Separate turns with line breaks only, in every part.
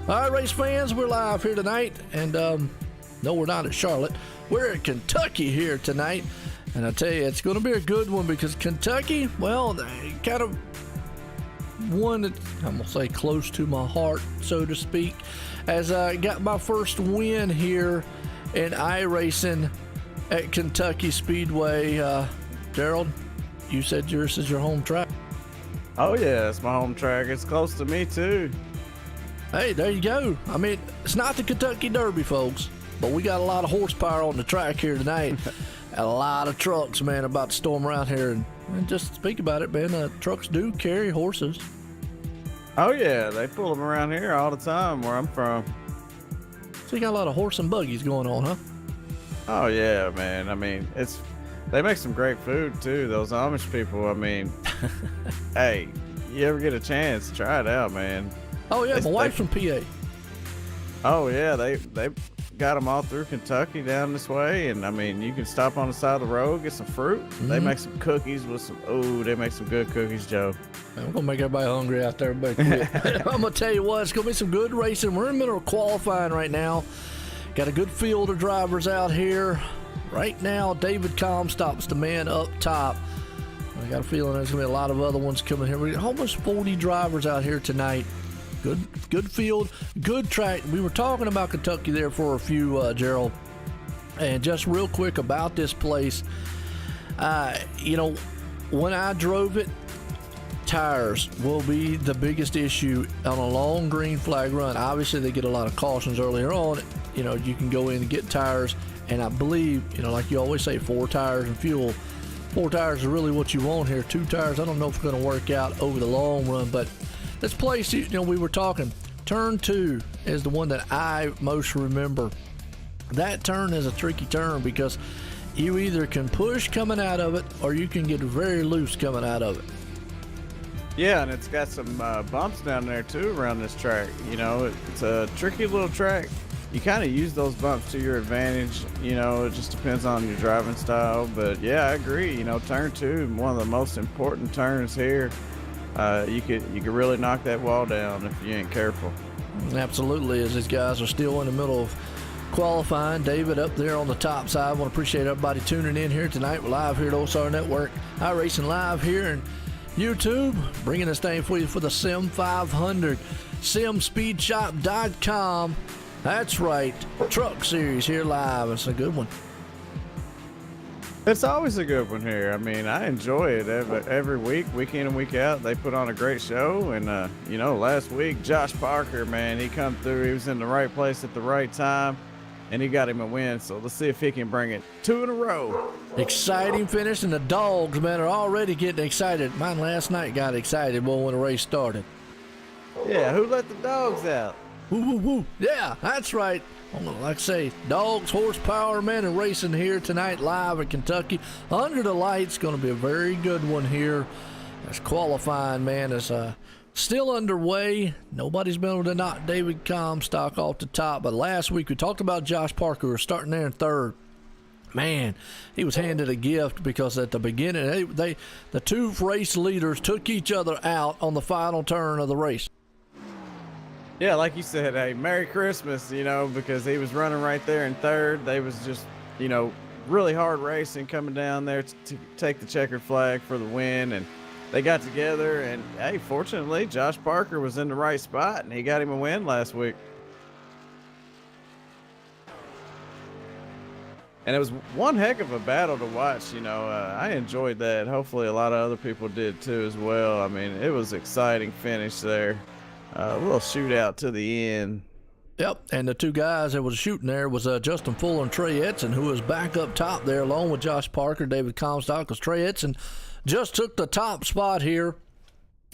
All right, race fans, we're live here tonight, and no, we're not at Charlotte. We're at Kentucky here tonight, and I tell you, it's going to be a good one because Kentucky, well, they kind of one that I'm going to say close to my heart, so to speak, as I got my first win here in iRacing at Kentucky Speedway. Gerald, you said yours is your home track.
Oh yeah, it's my home track. It's close to me too.
Hey, there you go. I mean, it's not the Kentucky Derby, folks, but we got a lot of horsepower on the track here tonight. A lot of trucks, man, about to storm around here. And just speak about it, man, trucks do carry horses.
Oh yeah, they pull them around here all the time where I'm from.
So you got a lot of horse and buggies going on, huh?
Oh yeah, man. I mean, they make some great food too, those Amish people. I mean, hey, you ever get a chance, try it out, man.
Oh yeah, my wife's from PA.
Oh yeah, they got them all through Kentucky down this way, and I mean, you can stop on the side of the road, get some fruit. They make some cookies with some. Oh, they make some good cookies, Joe.
Man, we're gonna make everybody hungry out there. I'm gonna tell you what, it's gonna be some good racing. We're in the middle of qualifying right now. Got a good field of drivers out here. Right now, David Comstock's the man up top. I got a feeling there's gonna be a lot of other ones coming here. We got almost 40 drivers out here tonight. Good field, good track. We were talking about Kentucky there for a few, Gerald. And just real quick about this place, you know, when I drove it, tires will be the biggest issue on a long green flag run. Obviously, they get a lot of cautions earlier on. You know, you can go in and get tires, and I believe, you know, like you always say, 4 tires and fuel. 4 tires is really what you want here. 2 tires, I don't know if it's going to work out over the long run, but this place, you know, we were talking, turn 2 is the one that I most remember. That turn is a tricky turn because you either can push coming out of it or you can get very loose coming out of it.
Yeah, and it's got some bumps down there too around this track. You know, it's a tricky little track. You kind of use those bumps to your advantage. You know, it just depends on your driving style. But yeah, I agree. You know, turn 2, one of the most important turns here. You could really knock that wall down if you ain't careful.
Absolutely, as these guys are still in the middle of qualifying. David up there on the top side. I want to appreciate everybody tuning in here tonight. We're live here at OSRN Network. iRacing live here in YouTube, bringing this thing for you for the Sim500. Simspeedshop.com. That's right, Truck Series here live. It's a good one.
It's always a good one here. I mean, I enjoy it every week, week in and week out. They put on a great show, and you know, last week Josh Parker, man, he come through. He was in the right place at the right time, and he got him a win. So let's see if he can bring it 2 in a row.
Exciting finish, and the dogs, man, are already getting excited. Mine last night got excited when the race started.
Yeah, who let the dogs out?
Woo, woo, woo. Yeah, that's right. Like I say, dogs, horsepower, man, and racing here tonight live in Kentucky. Under the lights, going to be a very good one here. As qualifying, man, is still underway. Nobody's been able to knock David Comstock off the top. But last week we talked about Josh Parker, who was starting there in 3rd. Man, he was handed a gift because at the beginning, the 2 race leaders took each other out on the final turn of the race.
Yeah, like you said, hey, Merry Christmas, you know, because he was running right there in 3rd. They was just, you know, really hard racing coming down there to take the checkered flag for the win. And they got together, and, hey, fortunately, Josh Parker was in the right spot, and he got him a win last week. And it was one heck of a battle to watch, you know. I enjoyed that. Hopefully a lot of other people did too as well. I mean, it was an exciting finish there. A little shootout to the end.
Yep, and the 2 guys that was shooting there was Justin Fuller and Trey Edson, who was back up top there along with Josh Parker, David Comstock, because Trey Edson just took the top spot here.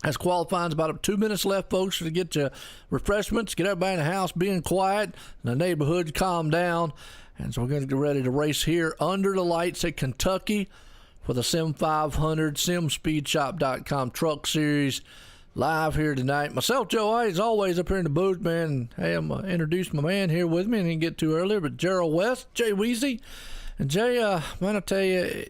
As qualifying's about 2 minutes left, folks, to get your refreshments, get everybody in the house being quiet, and the neighborhood calm down. And so we're going to get ready to race here under the lights at Kentucky for the Sim500, Simspeedshop.com Truck Series. Live here tonight. Myself, Joe Hayes, always up here in the booth, man. Hey, I'm going to introduce my man here with me. I didn't get to earlier, but Gerald West, Jay Weezy. And Jay, man, I tell you,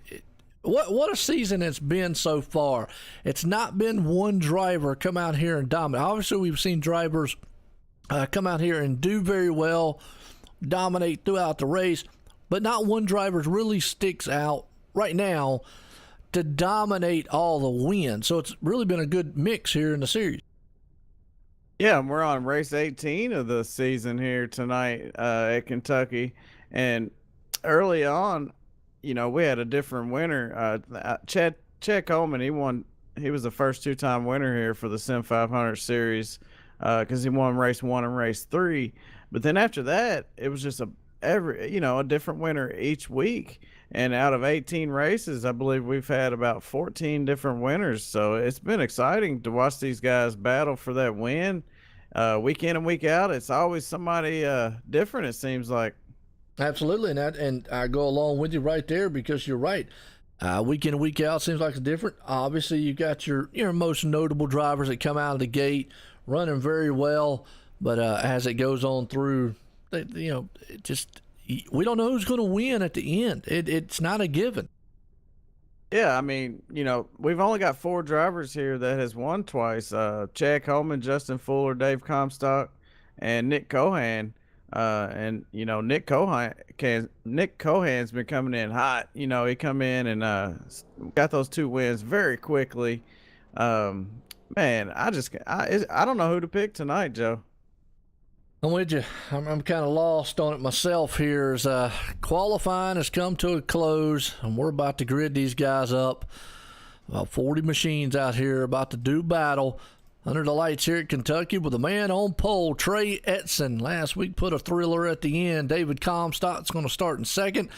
what a season it's been so far. It's not been one driver come out here and dominate. Obviously, we've seen drivers come out here and do very well, dominate throughout the race, but not one driver really sticks out right now to dominate all the wins. So it's really been a good mix here in the series.
Yeah, and we're on race 18 of the season here tonight at Kentucky. And early on, we had a different winner. Chad Coleman, he was the first two-time winner here for the Sim500 series because he won race 1 and race 3. But then after that, it was just a different winner each week. And out of 18 races, I believe we've had about 14 different winners. So it's been exciting to watch these guys battle for that win. Week in and week out, it's always somebody different, it seems like.
Absolutely, and I go along with you right there because you're right. Week in and week out seems like it's different. Obviously, you got your most notable drivers that come out of the gate running very well, but as it goes on through, we don't know who's going to win at the end. It's not a given.
Yeah, I mean, we've only got 4 drivers here that has won twice. Chad Coleman, Justin Fuller, Dave Comstock, and Nick Cohan. Nick Cohan's been coming in hot. He come in and got those 2 wins very quickly. Man, I don't know who to pick tonight, Joe.
I'm with you. I'm kind of lost on it myself here as qualifying has come to a close, and we're about to grid these guys up. About 40 machines out here about to do battle under the lights here at Kentucky with a man on pole, Trey Etzen. Last week put a thriller at the end. David Comstock's going to start in second.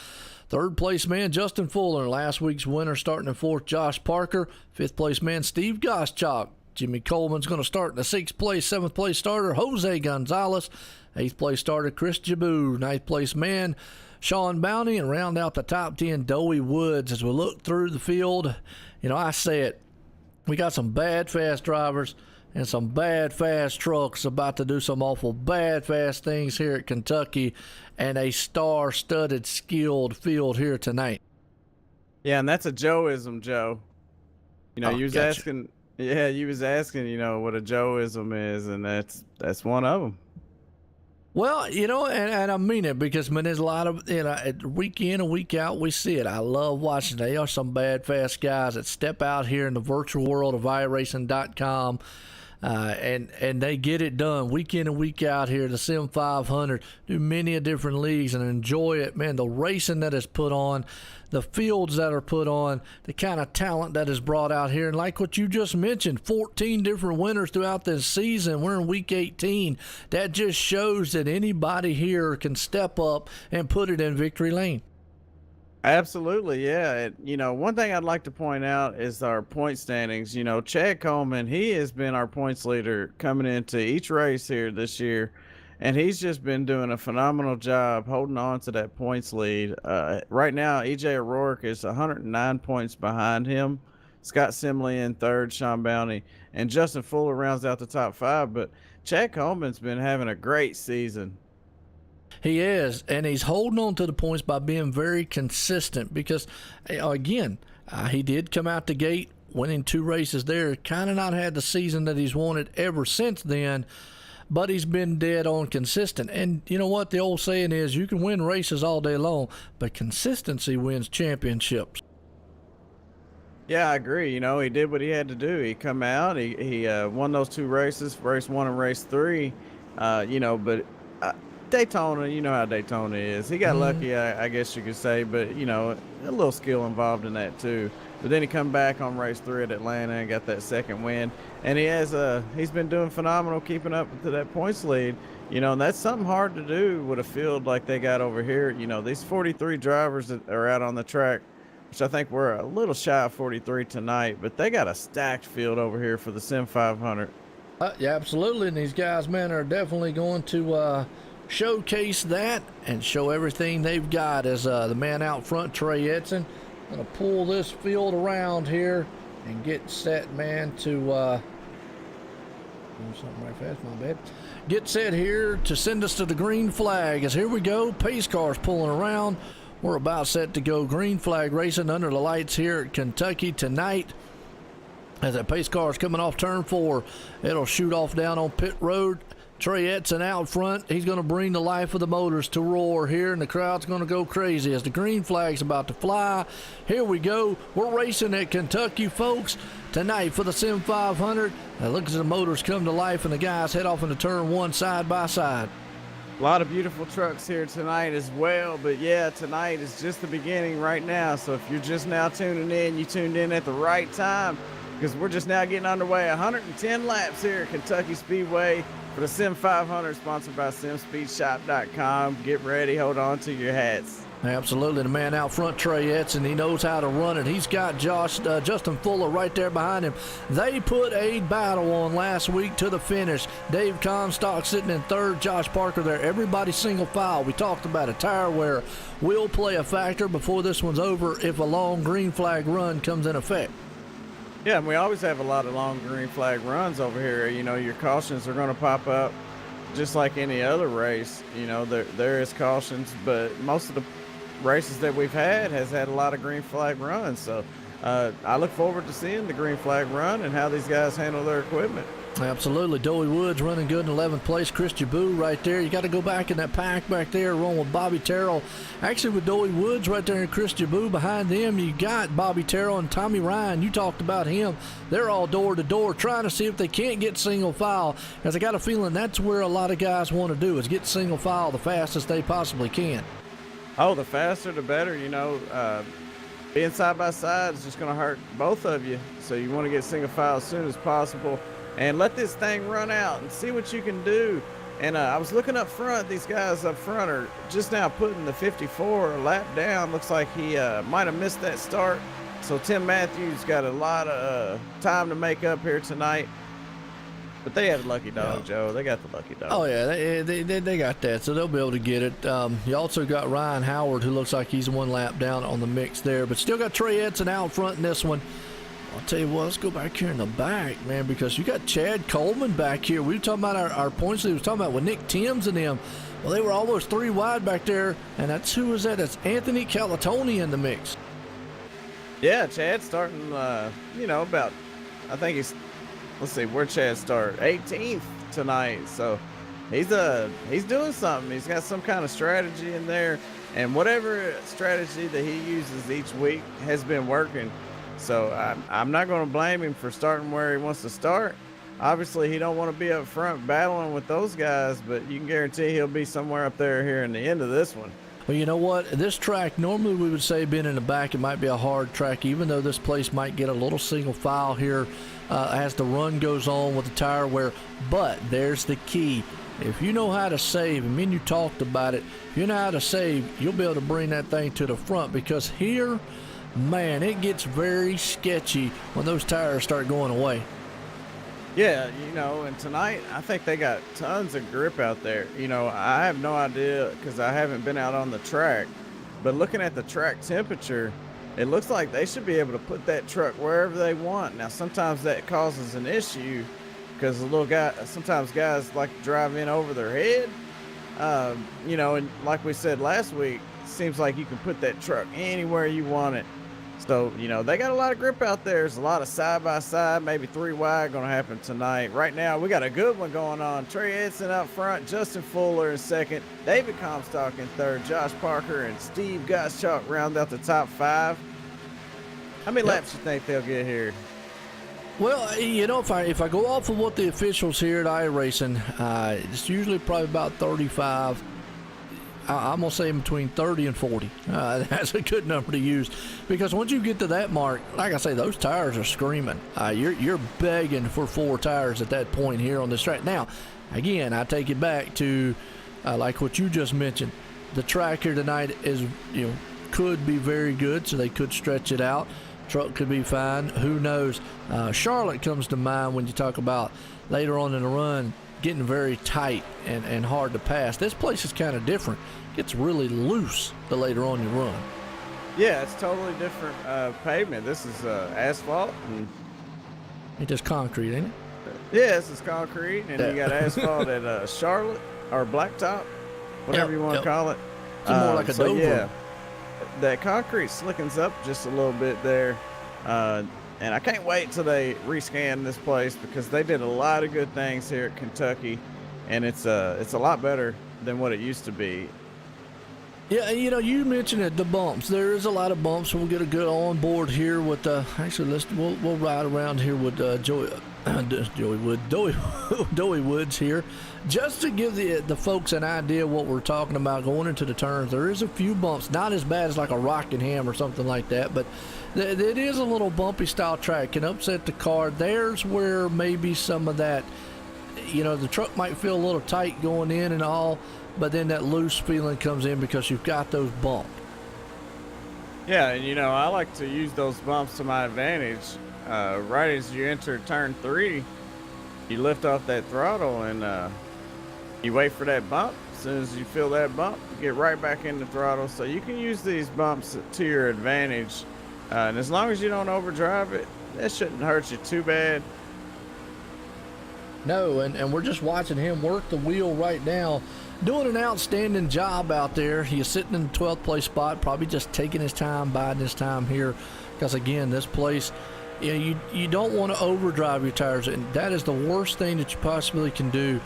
Third place man, Justin Fuller. Last week's winner starting in fourth, Josh Parker. Fifth place man, Steve Goschalk. Jimmy Coleman's going to start in the 6th place. 7th place starter, Jose Gonzalez. 8th place starter, Chris Jabou. 9th place man, Sean Bounty. And round out the top 10, Doey Woods. As we look through the field, I said we got some bad fast drivers and some bad fast trucks about to do some awful bad fast things here at Kentucky, and a star-studded, skilled field here tonight.
Yeah, and that's a Joeism, Joe. You was
gotcha.
asking... Yeah, you was asking, what a Joeism is, and that's one of them.
Well, and I mean it because, man, there's a lot of, week in and week out, we see it. I love watching. They are some bad, fast guys that step out here in the virtual world of iRacing.com, and they get it done week in and week out here. The Sim500, do many different leagues and enjoy it. Man, the racing that is put on, the fields that are put on, the kind of talent that is brought out here. And like what you just mentioned, 14 different winners throughout this season. We're in week 18. That just shows that anybody here can step up and put it in victory lane.
Absolutely, yeah. One thing I'd like to point out is our point standings. Chad Coleman, he has been our points leader coming into each race here this year, and he's just been doing a phenomenal job holding on to that points lead. Right now, E.J. O'Rourke is 109 points behind him. Scott Simley in third, Sean Bounty, and Justin Fuller rounds out the top 5. But Chad Coleman's been having a great season.
He is, and he's holding on to the points by being very consistent because, again, he did come out the gate winning 2 races there. Kind of not had the season that he's wanted ever since then, but he's been dead on consistent. And you know what the old saying is, you can win races all day long, but consistency wins championships.
Yeah, I agree. He did what he had to do. He come out, he won those 2 races, race 1 and race 3, but Daytona, you know how Daytona is. He got lucky, I guess you could say, but, a little skill involved in that too. But then he come back on race 3 at Atlanta and got that second win. And he's been doing phenomenal keeping up to that points lead. And that's something hard to do with a field like they got over here. These 43 drivers that are out on the track, which I think we're a little shy of 43 tonight, but they got a stacked field over here for the Sim500.
Yeah, absolutely. And these guys, man, are definitely going to showcase that and show everything they've got. As the man out front, Trey Etzen, going to pull this field around here and get set, man, to do something right fast, my bad. Get set here to send us to the green flag. As here we go, pace cars pulling around. We're about set to go green flag racing under the lights here at Kentucky tonight. As that pace car is coming off turn 4, it'll shoot off down on pit road Trey Edson out front. He's going to bring the life of the motors to roar here, and the crowd's going to go crazy as the green flag's about to fly. Here we go. We're racing at Kentucky, folks, tonight for the Sim500. Now look as the motors come to life, and the guys head off into turn one side by side.
A lot of beautiful trucks here tonight as well, but yeah, tonight is just the beginning right now. So if you're just now tuning in, you tuned in at the right time, because we're just now getting underway. 110 laps here at Kentucky Speedway for the Sim500, sponsored by SimSpeedShop.com. Get ready, hold on to your hats.
Absolutely. The man out front, Trey Edson, he knows how to run it. He's got Justin Fuller right there behind him. They put a battle on last week to the finish. Dave Comstock sitting in third, Josh Parker there. Everybody single file. We talked about it. Tire wear will play a factor before this one's over if a long green flag run comes in effect.
Yeah, and we always have a lot of long green flag runs over here. You know, your cautions are going to pop up just like any other race. You know, there is cautions, but most of the races that we've had has had a lot of green flag runs. So I look forward to seeing the green flag run and how these guys handle their equipment.
Absolutely. Doey Woods running good in 11th place. Chris Jaboo right there. You got to go back in that pack back there, run with Bobby Terrell. Actually, with Doey Woods right there and Chris Jaboo behind them, you got Bobby Terrell and Tommy Ryan. You talked about him. They're all door to door trying to see if they can't get single file, because I got a feeling that's where a lot of guys want to do, is get single file the fastest they possibly can.
Oh, the faster the better. You know, being side by side is just going to hurt both of you. So you want to get single file as soon as possible and let this thing run out and see what you can do. And I was looking up front. These guys up front are just now putting the 54 lap down. Looks like he might have missed that start. So Tim Matthews got a lot of time to make up here tonight. But they had a lucky dog, Joe. They got the lucky dog.
Oh, yeah, they got that, so they'll be able to get it. You also got Ryan Howard, who looks like he's one lap down on the mix there, but still got Trey Edson out front in this one. I'll tell you what, let's go back here in the back, man, because you got Chad Coleman back here. We were talking about our points that he was talking about with Nick Timms and them. Well, they were almost 3 wide back there, and who was that? That's Anthony Calatoni in the mix.
Yeah, Chad's starting, you know, about, I think he's, let's see, where'd Chad start? 18th tonight. So he's doing something. He's got some kind of strategy in there, and whatever strategy that he uses each week has been working. So I'm not going to blame him for starting where he wants to start. Obviously, he don't want to be up front battling with those guys, but you can guarantee he'll be somewhere up there here in the end of this one.
Well, you know what? This track, normally we would say being in the back, it might be a hard track, even though this place might get a little single file here as the run goes on with the tire wear. But there's the key. If you know how to save, and me and you talked about it, if you know how to save, you'll be able to bring that thing to the front, because here, man, it gets very sketchy when those tires start going away.
Yeah, you know, and tonight I think they got tons of grip out there. You know, I have no idea because I haven't been out on the track, but looking at the track temperature, it looks like they should be able to put that truck wherever they want. Now, sometimes that causes an issue because sometimes guys like to drive in over their head. You know, and like we said last week, it seems like you can put that truck anywhere you want it. So, you know, they got a lot of grip out there. There's a lot of side-by-side, maybe 3 wide going to happen tonight. Right now, we got a good one going on. Trey Edson up front, Justin Fuller in second, David Comstock in third, Josh Parker and Steve Gottschalk round out the top 5. How many laps you think they'll get here?
Well, you know, if I go off of what the officials here at iRacing, it's usually probably about 35. I'm going to say between 30 and 40. That's a good number to use, because once you get to that mark, like I say, those tires are screaming. You're begging for 4 tires at that point here on this track. Now, again, I take it back to like what you just mentioned. The track here tonight is, you know, could be very good, so they could stretch it out. Truck could be fine. Who knows? Charlotte comes to mind when you talk about later on in the run getting very tight and hard to pass. This place is kind of different. Gets really loose the later on you run.
Yeah, it's totally different pavement. This is asphalt. And
it's just concrete, ain't it?
Yeah, this is concrete, and you got asphalt at Charlotte or Blacktop, whatever you want to call it.
It's more like a Dover.
Yeah, that concrete slickens up just a little bit there. And I can't wait till they rescan this place, because they did a lot of good things here at Kentucky. and it's a lot better than what it used to be.
Yeah, you know, you mentioned it, the bumps. There is a lot of bumps. We'll get a good on board here with. Actually, we'll ride around here with Joey Woods here, just to give the folks an idea what we're talking about going into the turns. There is a few bumps, not as bad as like a Rockingham or something like that, but it is a little bumpy style track. Can upset the car. There's where maybe some of that, you know, the truck might feel a little tight going in and all. But then that loose feeling comes in because you've got those bumps.
Yeah, and you know, I like to use those bumps to my advantage. Right as you enter turn 3, you lift off that throttle and you wait for that bump. As soon as you feel that bump, you get right back in the throttle. So you can use these bumps to your advantage. And as long as you don't overdrive it, that shouldn't hurt you too bad.
No, and we're just watching him work the wheel right now. Doing an outstanding job out there. He's sitting in the 12th place spot, probably just taking his time, biding his time here. Because again, this place, you know, you don't want to overdrive your tires, and that is the worst thing that you possibly can do.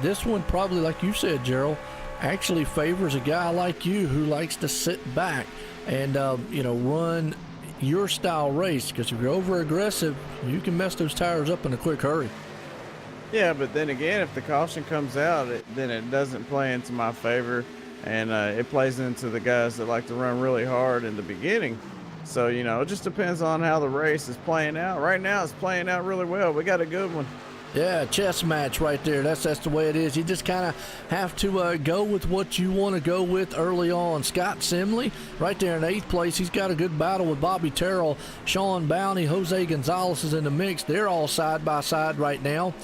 This one probably, like you said, Gerald, actually favors a guy like you who likes to sit back and you know, run your style race. Because if you're over aggressive, you can mess those tires up in a quick hurry.
Yeah, but then again, if the caution comes out, then it doesn't play into my favor, and it plays into the guys that like to run really hard in the beginning. So, you know, it just depends on how the race is playing out. Right now, it's playing out really well. We got a good one.
Yeah, chess match right there. That's the way it is. You just kind of have to go with what you want to go with early on. Scott Simley right there in 8th place. He's got a good battle with Bobby Terrell. Sean Bounty, Jose Gonzalez is in the mix. They're all side by side right now.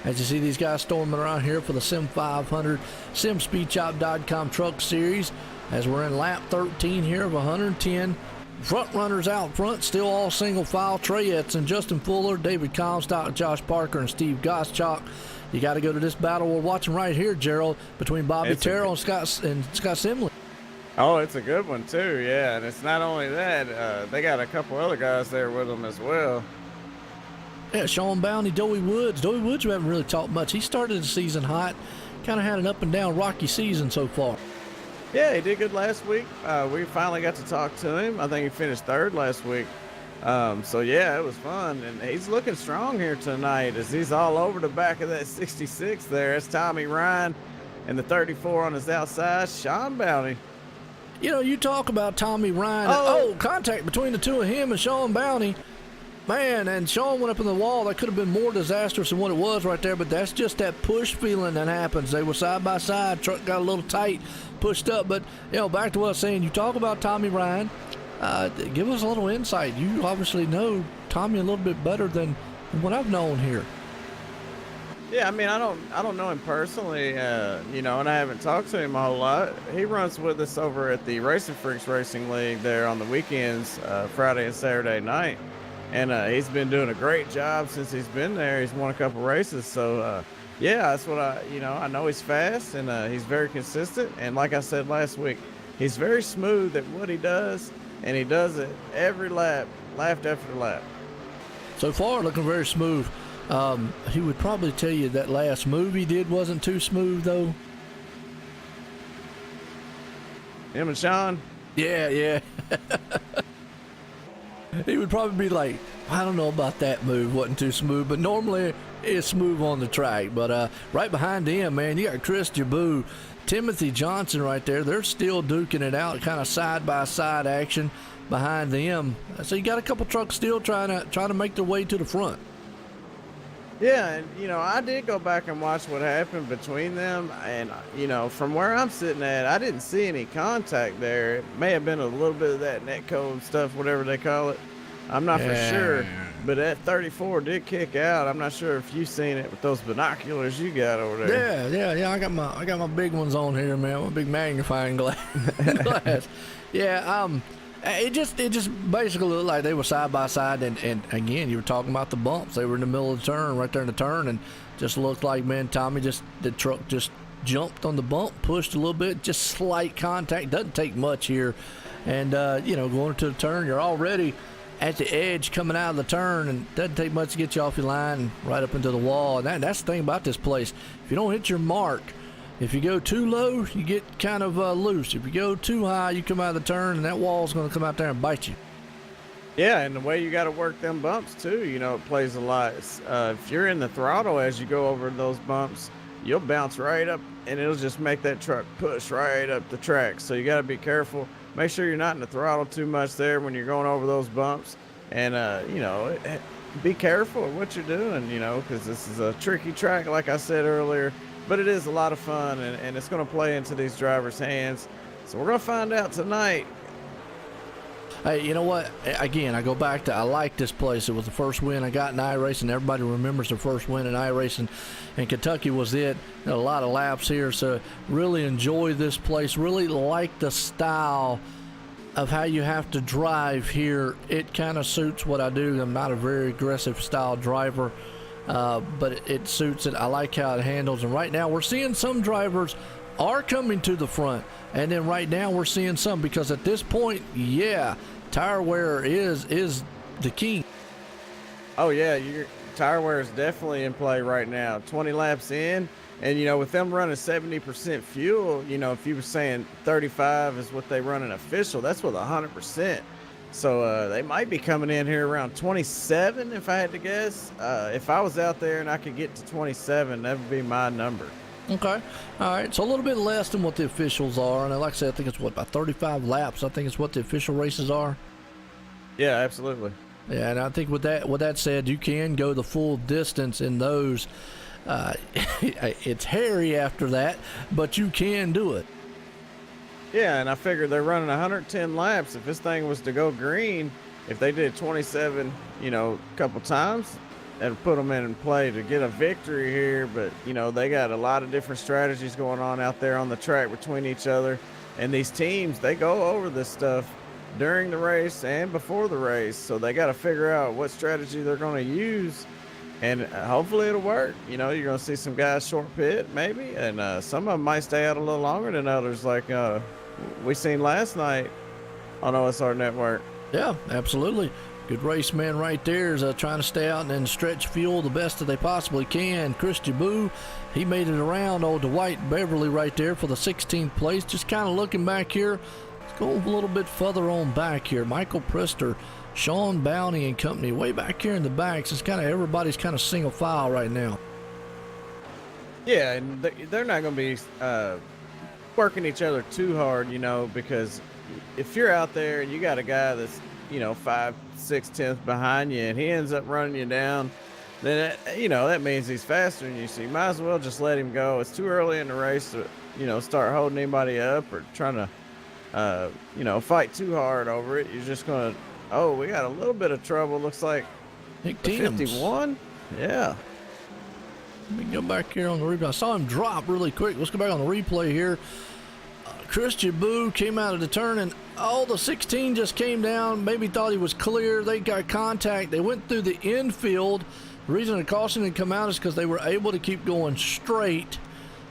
As you see these guys storming around here for the Sim500 SimSpeedShop.com Truck Series, as we're in lap 13 here of 110. Front runners out front, still all single file. Trey Etzen, Justin Fuller, David Comstock, Josh Parker, and Steve Goschalk. You got to go to this battle we're watching right here, Gerald, between Bobby Terrell and Scott Simley.
Oh, it's a good one too, yeah. And it's not only that, they got a couple other guys there with them as well.
Yeah, Sean Bounty, Joey Woods. Joey Woods, we haven't really talked much. He started the season hot, kind of had an up and down rocky season so far.
Yeah, he did good last week. We finally got to talk to him. I think he finished 3rd last week. So yeah, it was fun, and he's looking strong here tonight as he's all over the back of that 66 there. It's Tommy Ryan and the 34 on his outside, Sean Bounty.
You know, you talk about Tommy Ryan. Contact between the two of him and Sean Bounty. Man, and Sean went up in the wall. That could have been more disastrous than what it was right there, but that's just that push feeling that happens. They were side by side. Truck got a little tight, pushed up. But, you know, back to what I was saying, you talk about Tommy Ryan. Give us a little insight. You obviously know Tommy a little bit better than what I've known here.
Yeah, I mean, I don't know him personally, you know, and I haven't talked to him a whole lot. He runs with us over at the Racing Freaks Racing League there on the weekends, Friday and Saturday night. And he's been doing a great job since he's been there. He's won a couple races. So, yeah, that's what I know he's fast and he's very consistent. And like I said last week, he's very smooth at what he does, and he does it every lap after lap.
So far, looking very smooth. He would probably tell you that last move he did wasn't too smooth, though.
Him and Sean?
Yeah. He would probably be like, I don't know about that move, wasn't too smooth, but normally it's smooth on the track. But right behind him, man, you got Chris Jaboo, Timothy Johnson right there. They're still duking it out, kind of side-by-side action behind them. So you got a couple trucks still trying to make their way to the front.
Yeah, and, you know, I did go back and watch what happened between them, and, you know, from where I'm sitting at, I didn't see any contact there. It may have been a little bit of that net code stuff, whatever they call it. I'm not for sure, but that 34 did kick out. I'm not sure if you've seen it with those binoculars you got over there.
Yeah. I got my big ones on here, man. My big magnifying glass. Yeah. It just basically looked like they were side by side, and again, you were talking about the bumps. They were in the middle of the turn, right there in the turn, and just looked like, man, the truck just jumped on the bump, pushed a little bit, just slight contact. Doesn't take much here, and you know, going to the turn, you're already at the edge coming out of the turn, and doesn't take much to get you off your line and right up into the wall. And that's the thing about this place. If you don't hit your mark, if you go too low, you get kind of loose. If you go too high, you come out of the turn, and that wall's going to come out there and bite you.
Yeah, and the way you got to work them bumps too, it plays a lot. If you're in the throttle as you go over those bumps, you'll bounce right up, and it'll just make that truck push right up the track. So you got to be careful. Make sure you're not in the throttle too much there when you're going over those bumps, and be careful of what you're doing, because this is a tricky track, like I said earlier. But it is a lot of fun, and it's going to play into these drivers' hands. So we're going to find out tonight.
Hey, you know what? Again, I go back to I like this place. It was the first win I got in iRacing. Everybody remembers the first win in iRacing, and Kentucky was it. A lot of laps here, so really enjoy this place. Really like the style of how you have to drive here. It kind of suits what I do. I'm not a very aggressive style driver, but it suits it. I like how it handles. And right now we're seeing some drivers are coming to the front, and then right now we're seeing some, because at this point, yeah, tire wear is the king.
Oh yeah, your tire wear is definitely in play right now. 20 laps in, and with them running 70% fuel, if you were saying 35 is what they run in official, that's with 100%. So they might be coming in here around 27 if I had to guess. If I was out there and I could get to 27, that would be my number.
Okay. All right. So a little bit less than what the officials are. And like I said, I think it's about 35 laps. I think it's what the official races are.
Yeah, absolutely.
Yeah, and I think with that said, you can go the full distance in those. It's hairy after that, but you can do it.
Yeah, and I figured they're running 110 laps. If this thing was to go green, if they did 27, a couple times, and put them in play to get a victory here. But they got a lot of different strategies going on out there on the track between each other, and these teams, they go over this stuff during the race and before the race, so they got to figure out what strategy they're going to use, and hopefully it'll work. You're going to see some guys short pit maybe, and some of them might stay out a little longer than others, like we seen last night on OSR Network.
Yeah, absolutely. Good race man right there is trying to stay out and then stretch fuel the best that they possibly can. Christian Boo, he made it around old Dwight Beverly right there for the 16th place. Just kind of looking back here. Let's go a little bit further on back here. Michael Priester, Sean Bounty and company way back here in the back. So it's kind of everybody's kind of single file right now.
Yeah, and they're not going to be working each other too hard, because if you're out there and you got a guy that's 5/6 behind you, and he ends up running you down, then that means he's faster than you. So you might as well just let him go. It's too early in the race to start holding anybody up or trying to fight too hard over it. You're just gonna we got a little bit of trouble. Looks like
Nick
51. Yeah.
Let me go back here on the replay. I saw him drop really quick. Let's go back on the replay here. Christian Boo came out of the turn, and the 16 just came down. Maybe thought he was clear. They got contact. They went through the infield. The reason the caution didn't come out is because they were able to keep going straight.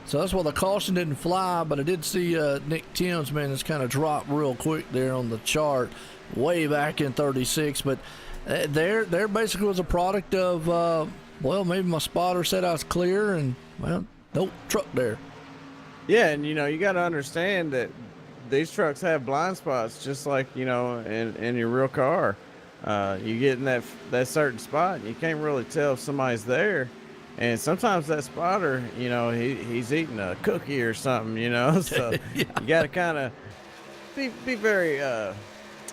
So that's why the caution didn't fly. But I did see Nick Timms, man, it's kind of dropped real quick there on the chart, way back in 36. But there basically was a product of, maybe my spotter said I was clear, and, nope, truck there.
Yeah, and you got to understand that these trucks have blind spots, just like in your real car. You get in that certain spot, and you can't really tell if somebody's there. And sometimes that spotter, he's eating a cookie or something, So
Yeah.
You got to kind of be very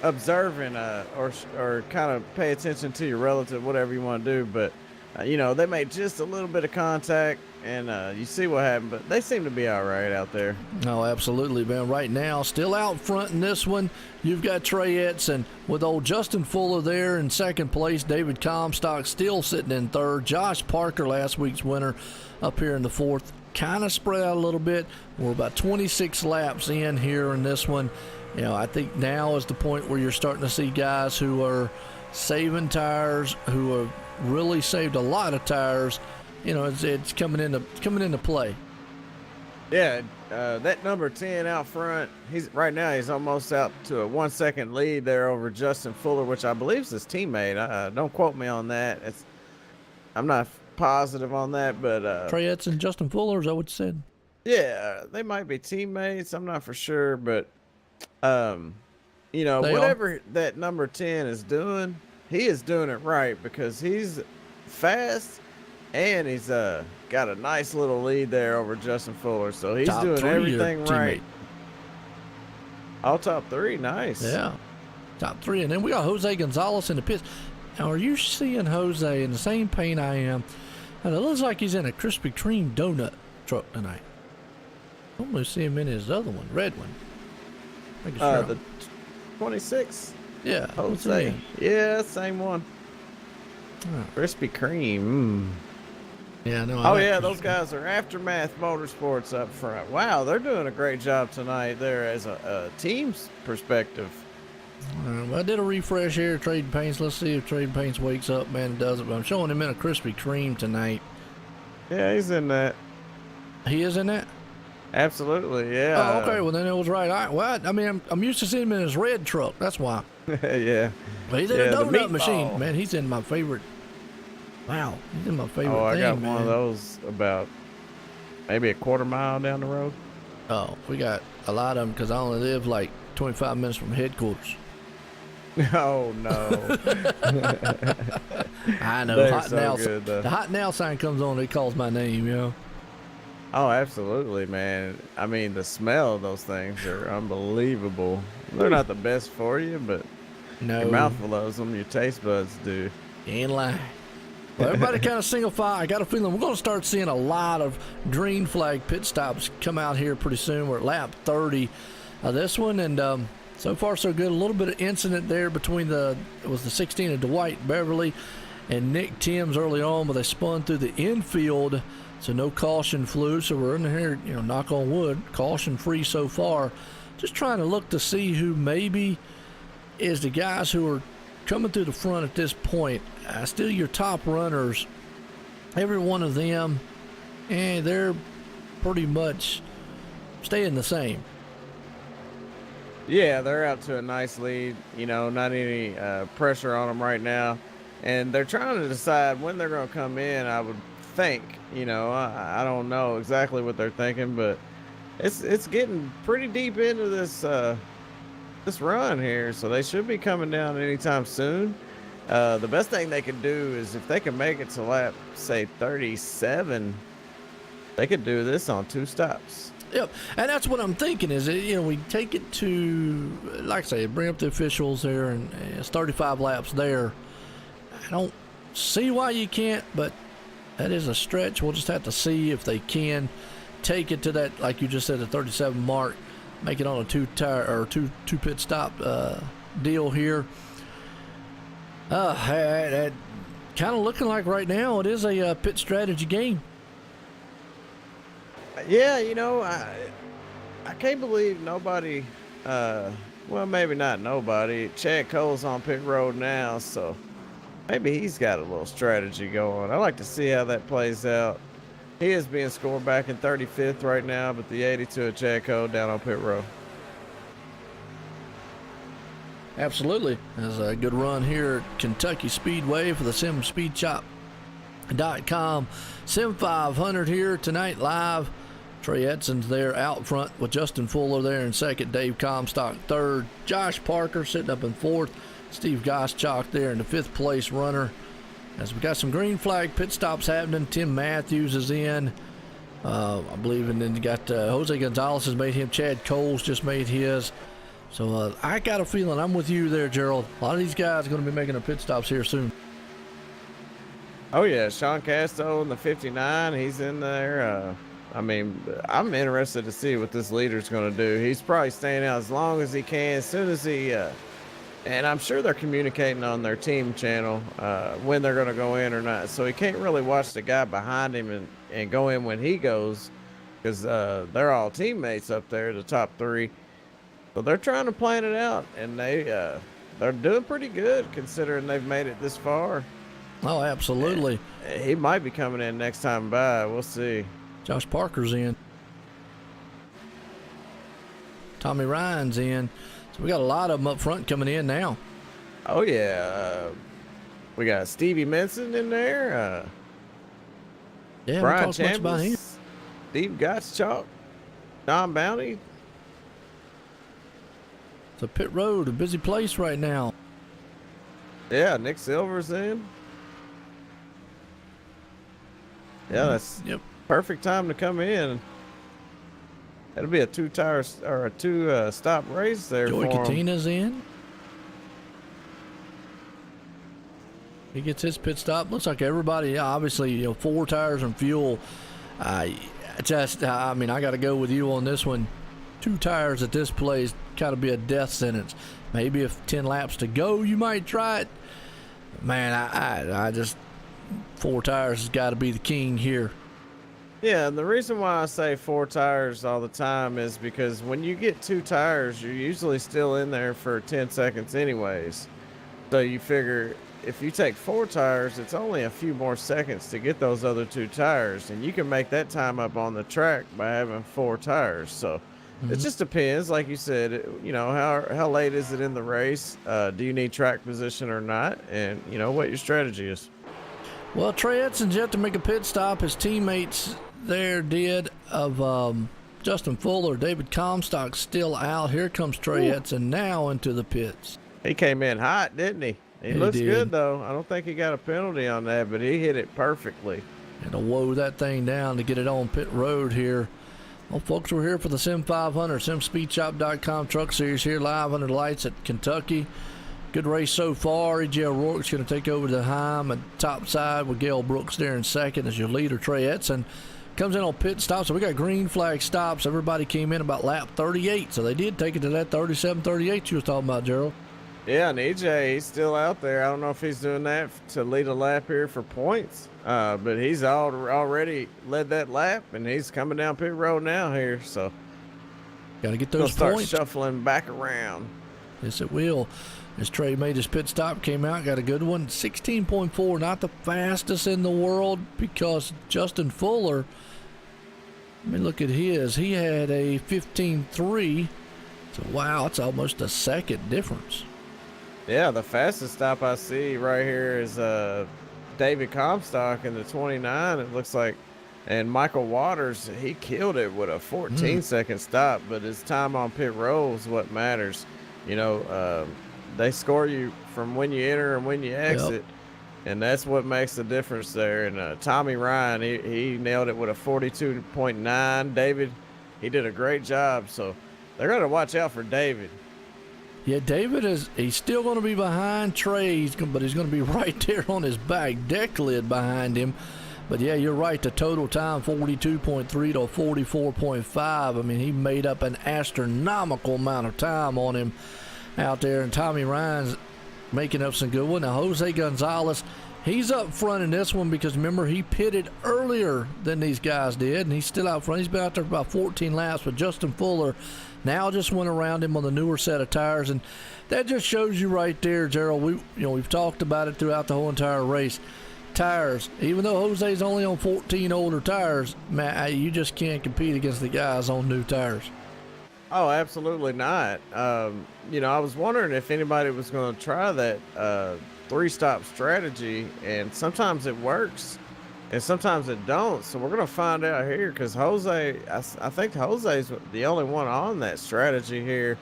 observant, or kind of pay attention to your relative, whatever you want to do. But they made just a little bit of contact, and you see what happened, but they seem to be all right out there.
No, absolutely, man. Right now, still out front in this one, you've got Trey Edson with old Justin Fuller there in second place. David Comstock still sitting in third. Josh Parker, last week's winner, up here in the fourth. Kind of spread out a little bit. We're about 26 laps in here in this one. I think now is the point where you're starting to see guys who are saving tires, who have really saved a lot of tires. It's coming into play.
Yeah, that number 10 out front, he's almost out to a 1 second lead there over Justin Fuller, which I believe is his teammate. Don't quote me on that. I'm not positive on that, but
Trey Edson, Justin Fuller, is that what you said?
yeah, they might be teammates. I'm not for sure, but
They
whatever that number 10 is doing, he is doing it right because he's fast and he's got a nice little lead there over Justin Fuller. So he's
Top
doing
three
everything right.
teammate.
All top 3, nice.
Yeah, top 3. And then we got Jose Gonzalez in the pits. Now, are you seeing Jose in the same paint I am? And it looks like he's in a Krispy Kreme donut truck tonight. Almost see him in his other one, red one. I think it's
The 26.
yeah, what's his
Jose.
name?
Yeah, same one.
Oh.
Krispy Kreme.
Yeah, no.
Oh, yeah, those guys are Aftermath Motorsports up front. Wow, they're doing a great job tonight there as a team's perspective.
Well, I did a refresh here, Trading Paints. Let's see if Trading Paints wakes up, man, and does it. But I'm showing him in a Krispy Kreme tonight.
Yeah, he's in that.
He is in that?
Absolutely, yeah.
Oh, okay. Well, then it was right. I mean, I'm used to seeing him in his red truck. That's why.
Yeah.
But he's in
Yeah,
a
the
donut machine.
meatball.
Man, he's in my favorite. Wow. He's in my favorite
Oh, I
thing,
got
man.
one of those about maybe a quarter mile down the road.
Oh, we got a lot of them because I only live like 25 minutes from headquarters.
Oh, no.
I know.
They're
Hot
so
now,
good, though.
the hot now sign comes on. It calls my name, you know.
Oh, absolutely, man. I mean, the smell of those things are unbelievable. They're not the best for you, but
No.
your mouth loves them. Your taste buds do.
You ain't lying. Well, everybody kind of single file. I got a feeling we're going to start seeing a lot of green flag pit stops come out here pretty soon. We're at lap 30 of this one, and so far so good. A little bit of incident there between it was the 16 of Dwight Beverly and Nick Timms early on, but they spun through the infield, so no caution flew. So we're in here, knock on wood, caution free so far. Just trying to look to see who maybe is the guys who are coming through the front at this point. Still your top runners, every one of them, and they're pretty much staying the same.
Yeah, they're out to a nice lead. Not any pressure on them right now. And they're trying to decide when they're going to come in, I would think. I don't know exactly what they're thinking, but it's getting pretty deep into this run here, so they should be coming down anytime soon. The best thing they could do is if they can make it to lap, say, 37, they could do this on 2 stops.
Yep, and that's what I'm thinking is, we take it to, like I say, bring up the officials there, and it's 35 laps there. I don't see why you can't, but that is a stretch. We'll just have to see if they can take it to that, like you just said, the 37 mark, make it on a two pit stop deal here. Kind of looking like right now it is a pit strategy game.
Yeah, I can't believe nobody, well, maybe not nobody. Chad Cole's on pit road now, so maybe he's got a little strategy going. I like to see how that plays out. He is being scored back in 35th right now, but the 82 of Chad Cole down on pit road.
Absolutely. There's a good run here at Kentucky Speedway for the SimSpeedShop.com. Sim500 here tonight live. Trey Edson's there out front with Justin Fuller there in second. Dave Comstock third. Josh Parker sitting up in fourth. Steve Goschalk there in the 5th place runner. As we got some green flag pit stops happening. Tim Matthews is in, I believe, and then you got Jose Gonzalez has made him. Chad Cole's just made his. So I got a feeling I'm with you there, Gerald. A lot of these guys are going to be making their pit stops here soon.
Oh, yeah. Sean Casto in the 59. He's in there. I'm interested to see what this leader's going to do. He's probably staying out as long as he can. As soon as he, and I'm sure they're communicating on their team channel when they're going to go in or not. So he can't really watch the guy behind him and go in when he goes because they're all teammates up there, the top 3. So they're trying to plan it out, and they're doing pretty good considering they've made it this far.
Oh, absolutely.
He might be coming in next time by. We'll see.
Josh Parker's in. Tommy Ryan's in. So we got a lot of them up front coming in now.
Oh, yeah. We got Stevie Menson in there.
Yeah,
Brian
we talked much about him.
Chambliss, Steve Gottschalk, Don Bounty.
It's a pit road, a busy place right now.
Yeah, Nick Silver's in. Yeah, that's perfect time to come in. It'll be a two stop race there.
Joey
for him.
Catina's in. He gets his pit stop. Looks like everybody, obviously, 4 tires and fuel. I mean, I got to go with you on this one. 2 tires at this place kind of be a death sentence. Maybe if 10 laps to go, you might try it. Man, I just 4 tires has got to be the king here.
Yeah, and the reason why I say 4 tires all the time is because when you get 2 tires, you're usually still in there for 10 seconds anyways. So you figure if you take 4 tires, it's only a few more seconds to get those other 2 tires, and you can make that time up on the track by having 4 tires. So it just depends, like you said, how late is it in the race? Do you need track position or not? And what your strategy is.
Well, Trey Edson's yet to make a pit stop. His teammates there did of Justin Fuller. David Comstock still out. Here comes Trey Edson now into the pits.
He came in hot, didn't he? He looks good, though. I don't think he got a penalty on that, but he hit it perfectly.
Had to woe that thing down to get it on pit road here. Well, folks, we're here for the Sim500, SimSpeedShop.com Truck Series here live under the lights at Kentucky. Good race so far. E.J. O'Rourke's going to take over the Heim at top side with Gail Brooks there in second as your leader. Trey Edson comes in on pit stop. So we got green flag stops. Everybody came in about lap 38. So they did take it to that 37, 38 you was talking about, Gerald.
Yeah, and EJ, he's still out there. I don't know if he's doing that to lead a lap here for points, but he's already led that lap, and he's coming down pit road now here. So
got to get those
start
points.
Shuffling back around.
Yes, it will. As Trey made his pit stop, came out, got a good one. 16.4, not the fastest in the world because Justin Fuller, let me look at his. He had a 15.3. So, wow, it's almost a second difference.
Yeah, the fastest stop I see right here is David Comstock in the 29, it looks like. And Michael Waters, he killed it with a 14-second stop, but his time on pit road is what matters. They score you from when you enter and when you exit, and that's what makes the difference there. And Tommy Ryan, he nailed it with a 42.9. David, he did a great job, so they're going to watch out for David.
Yeah, David he's still going to be behind Trey, but he's going to be right there on his back deck lid behind him. But yeah, you're right. The total time 42.3 to 44.5. I mean, he made up an astronomical amount of time on him out there, and Tommy Ryan's making up some good one. Now Jose Gonzalez, he's up front in this one because remember he pitted earlier than these guys did, and he's still out front. He's been out there for about 14 laps, but Justin Fuller now just went around him on the newer set of tires, and that just shows you right there, Gerald. We've talked about it throughout the whole entire race. Tires, even though Jose's only on 14 older tires, man, you just can't compete against the guys on new tires.
Oh, absolutely not. I was wondering if anybody was going to try that 3-stop strategy, and sometimes it works and sometimes it don't. So we're going to find out here because Jose, I think Jose's the only one on that strategy here.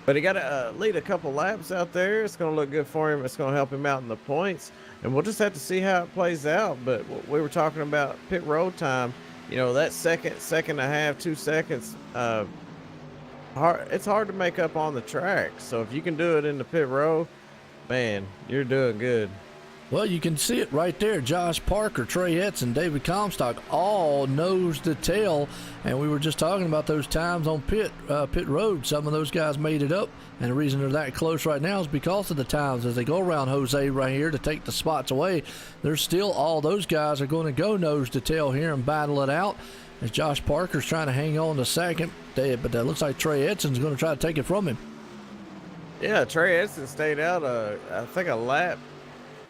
But he got to lead a couple laps out there. It's going to look good for him. It's going to help him out in the points. And we'll just have to see how it plays out. But we were talking about pit road time. That second and a half, 2 seconds, it's hard to make up on the track. So if you can do it in the pit road, man, you're doing good.
Well, you can see it right there. Josh Parker, Trey Edson, David Comstock, all nose to tail. And we were just talking about those times on pit road. Some of those guys made it up. And the reason they're that close right now is because of the times. As they go around Jose right here to take the spots away, there's still all those guys are going to go nose to tail here and battle it out. As Josh Parker's trying to hang on to second. But that looks like Trey Edson's going to try to take it from him.
Yeah, Trey Edson stayed out, I think, a lap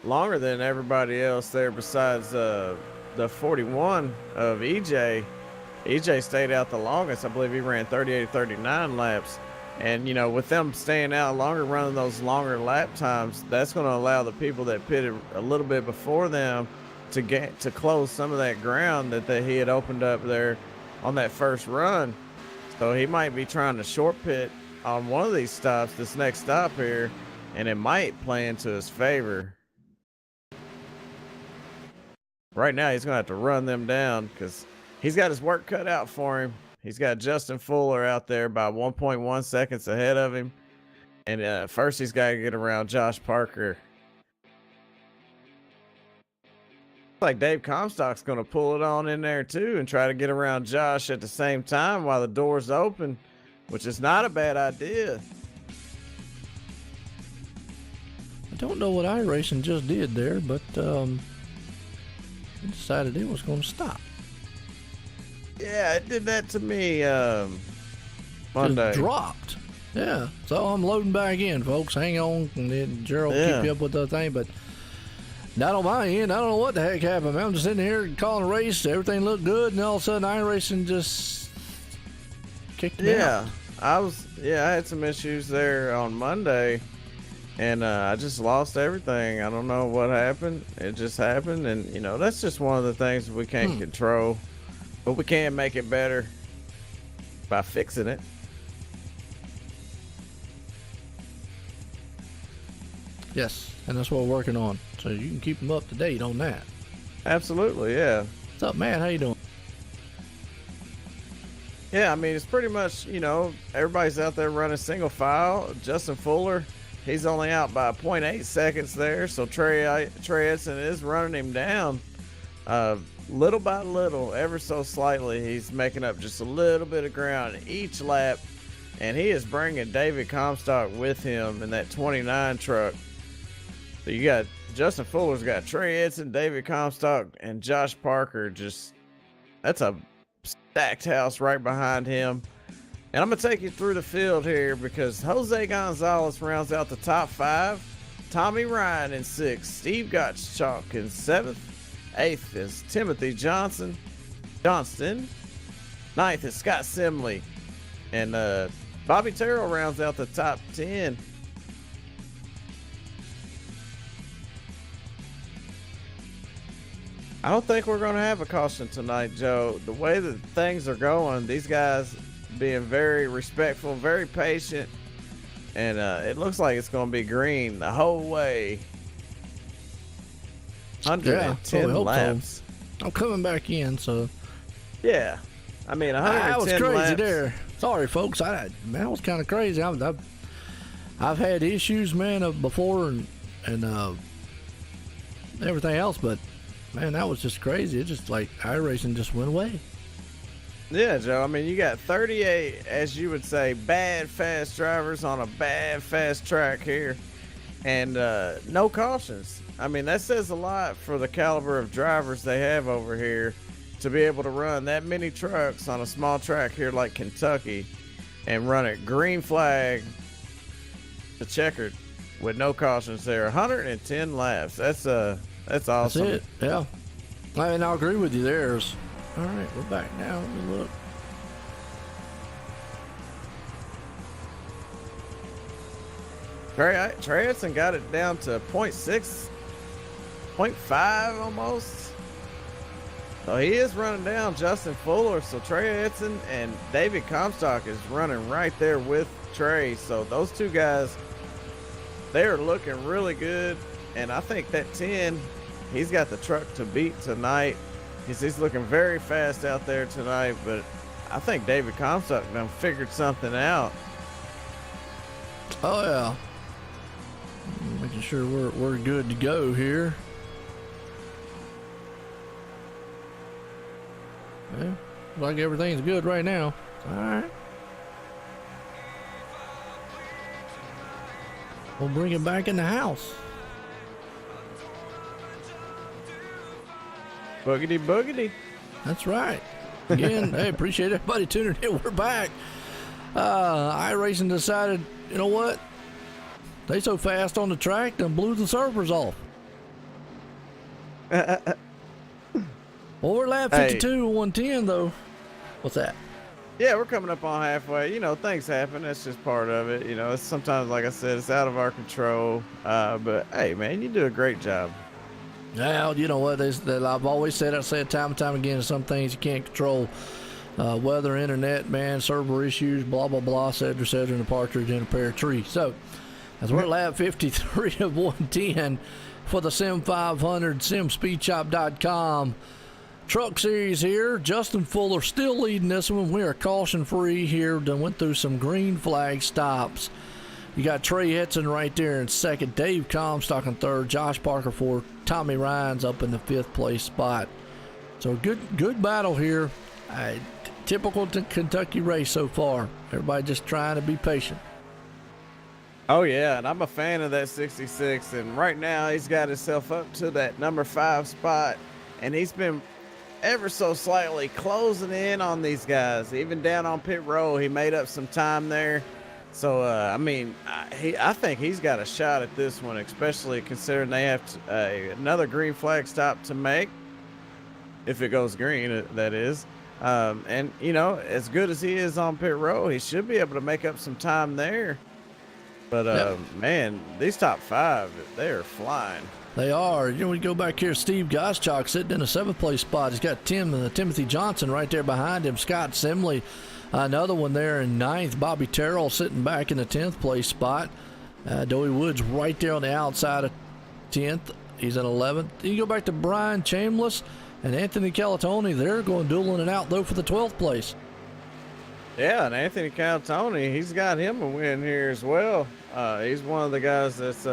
longer than everybody else there besides the 41 of EJ. EJ stayed out the longest. I believe he ran 38 or 39 laps. And, you know, with them staying out longer, running those longer lap times, that's going to allow the people that pitted a little bit before them to get to close some of that ground that he had opened up there on that first run. So he might be trying to short pit on one of these stops, this next stop here, and it might play into his favor. Right now, he's going to have to run them down because he's got his work cut out for him. He's got Justin Fuller out there by 1.1 seconds ahead of him. And first, he's got to get around Josh Parker. Looks like Dave Comstock's going to pull it on in there, too, and try to get around Josh at the same time while the door's open, which is not a bad idea.
I don't know what iRacing just did there, but it decided it was going to stop.
Yeah, it did that to me Monday.
Just dropped. Yeah. So I'm loading back in, folks. Hang on, and then Gerald will keep you up with the thing, but not on my end. I don't know what the heck happened, man. I'm just sitting here calling a race. Everything looked good, and all of a sudden iRacing just kicked me out.
I had some issues there on Monday, and I just lost everything. I don't know what happened. It just happened, and, you know, that's just one of the things we can't control. But we can make it better by fixing it.
Yes, and that's what we're working on. So you can keep them up to date on that.
Absolutely, yeah.
What's up, man? How you doing?
Yeah, I mean, it's pretty much, you know, everybody's out there running single file. Justin Fuller, he's only out by 0.8 seconds there. So Trey Edson is running him down. Little by little, ever so slightly, he's making up just a little bit of ground each lap, and he is bringing David Comstock with him in that 29 truck. So you got Justin Fuller's got Trey Edson, David Comstock, and Josh Parker. Just, that's a stacked house right behind him. And I'm going to take you through the field here because Jose Gonzalez rounds out the top 5. Tommy Ryan in 6th. Steve Gottschalk in 7th. 8th is Timothy Johnston. 9th is Scott Simley. And Bobby Terrell rounds out the top 10. I don't think we're going to have a caution tonight, Joe. The way that things are going, these guys being very respectful, very patient, and it looks like it's going to be green the whole way. 110 laps.
So. I'm coming back in, so.
Yeah. I mean, 110
I was crazy
laps.
there. Sorry, folks. That was kind of crazy. I've had issues, man, before and everything else, but man, that was just crazy. It just like iRacing just went away.
Yeah, Joe. I mean, you got 38, as you would say, bad fast drivers on a bad fast track here, and no cautions. I mean, that says a lot for the caliber of drivers they have over here to be able to run that many trucks on a small track here like Kentucky and run it green flag to checkered with no cautions there. 110 laps. That's awesome.
That's it. Yeah. And I'll agree with you there. All right, we're back now. Let me look.
Trey Edson got it down to 0.6, 0.5 almost. So he is running down Justin Fuller. So Trey Edson and David Comstock is running right there with Trey. So those two guys, they're looking really good. And I think that 10, he's got the truck to beat tonight. He's looking very fast out there tonight, but I think David Comstock done figured something out.
Oh yeah, making sure we're good to go here. Yeah, looks like everything's good right now. All right, we'll bring it back in the house.
Boogity boogity.
That's right. Again, hey, appreciate everybody tuning in. We're back. iRacing decided, you know what? They so fast on the track, they blew the servers off.
Well,
we're lap 52 and 110 though. What's that?
Yeah, we're coming up on halfway. You know, things happen. That's just part of it. You know, it's sometimes, like I said, it's out of our control. But hey, man, you do a great job.
Well, you know what? I've always said, I say it time and time again, some things you can't control. Weather, internet, man, server issues, blah, blah, blah, cedar, and a partridge in a pear tree. So, as we're at lap 53 of 110 for the Sim500, simspeedshop.com Truck Series here. Justin Fuller still leading this one. We are caution-free here. Done went through some green flag stops. You got Trey Hetson right there in second, Dave Comstock in third, Josh Parker fourth, Tommy Ryan's up in the fifth place spot. So good battle here. Typical Kentucky race so far. Everybody just trying to be patient.
Oh, yeah, and I'm a fan of that 66, and right now he's got himself up to that number 5 spot, and he's been ever so slightly closing in on these guys. Even down on pit road, he made up some time there. So, I mean, I think he's got a shot at this one, especially considering they have another green flag stop to make, if it goes green, that is. And, you know, as good as he is on pit road, he should be able to make up some time there. But,
yep.
Man, these top 5, they are flying.
They are. You know, we go back here, Steve Goschalk sitting in a 7th place spot. He's got Timothy Johnson right there behind him. Scott Simley, another one there in 9th. Bobby Terrell sitting back in the 10th place spot. Doey Woods right there on the outside of 10th. He's in 11th. You go back to Brian Chambliss and Anthony Calatoni. They're going dueling it out, though, for the 12th place.
Yeah, and Anthony Calatoni, he's got him a win here as well. He's one of the guys that's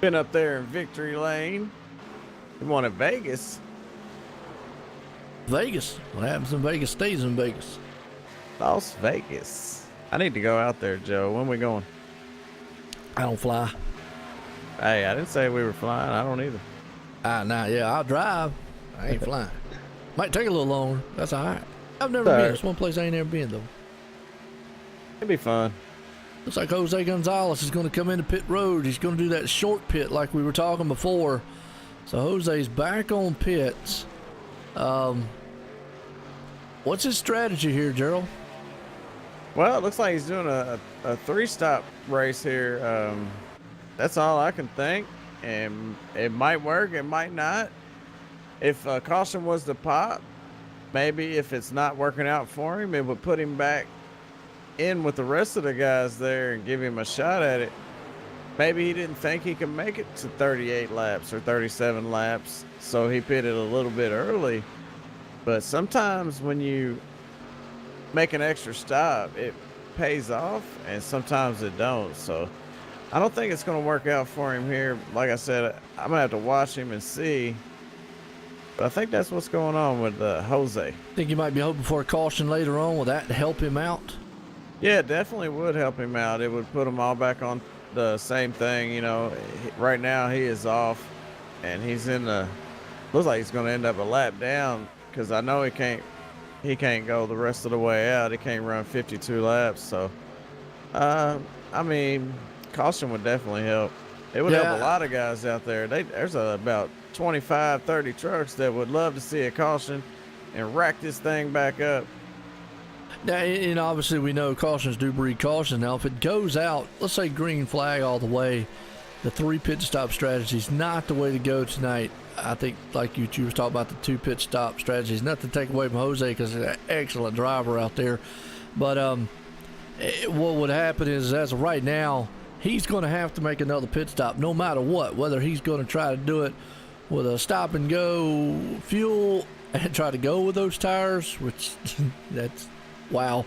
been up there in victory lane. He won at Vegas.
Vegas. What happens in Vegas stays in Vegas.
Las Vegas. I need to go out there, Joe. When we going?
I don't fly.
Hey, I didn't say we were flying. I don't either.
Nah, yeah, I'll drive. I ain't flying. Might take a little longer. That's all right. I've never been. It's one place I ain't never been, though.
It'd be fun.
Looks like Jose Gonzalez is going to come into pit road. He's going to do that short pit like we were talking before. So Jose's back on pits. What's his strategy here, Gerald?
Well, it looks like he's doing a 3-stop race here. That's all I can think. And it might work, it might not. If caution was to pop, maybe if it's not working out for him, it would put him back in with the rest of the guys there and give him a shot at it. Maybe he didn't think he could make it to 38 laps or 37 laps, so he pitted a little bit early. But sometimes when you make an extra stop, it pays off, and sometimes it don't. So I don't think it's going to work out for him here. Like I said, I'm going to have to watch him and see. But I think that's what's going on with Jose.
Think you might be hoping for a caution later on. Will that help him out?
Yeah, it definitely would help him out. It would put them all back on the same thing. You know, right now he is off, and he's in the, looks like he's going to end up a lap down, because I know he can't go the rest of the way out. He can't run 52 laps. So, I mean, caution would definitely help. It would help a lot of guys out there. There's about 25, 30 trucks that would love to see a caution and rack this thing back up.
Now, and obviously we know cautions do breed caution. Now, if it goes out, let's say green flag all the way, the 3 pit stop strategy is not the way to go tonight. I think, like you were talking about, the 2 pit stop strategy is nothing to take away from Jose, because he's an excellent driver out there. But what would happen is, as of right now, he's going to have to make another pit stop no matter what, whether he's going to try to do it with a stop and go fuel and try to go with those tires, which that's wow,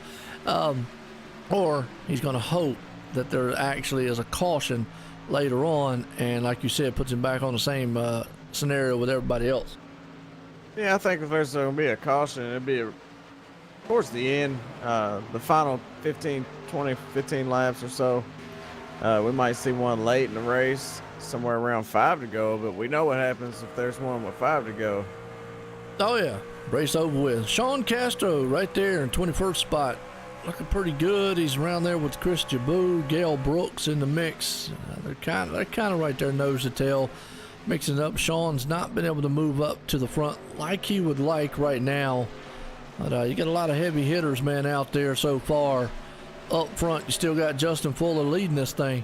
or he's going to hope that there actually is a caution later on, and like you said, puts him back on the same scenario with everybody else.
Yeah, I think if there's going to be a caution, it'd be towards the end, the final 15 laps or so. We might see one late in the race, somewhere around 5 to go, but we know what happens if there's one with 5 to go.
Oh yeah, race over with. Sean Castro right there in 21st spot, looking pretty good. He's around there with Chris Jabou, Gail Brooks in the mix. They're kind of right there, nose to tail, mixing up. Sean's not been able to move up to the front like he would like right now. But you got a lot of heavy hitters, man, out there so far. Up front, you still got Justin Fuller leading this thing.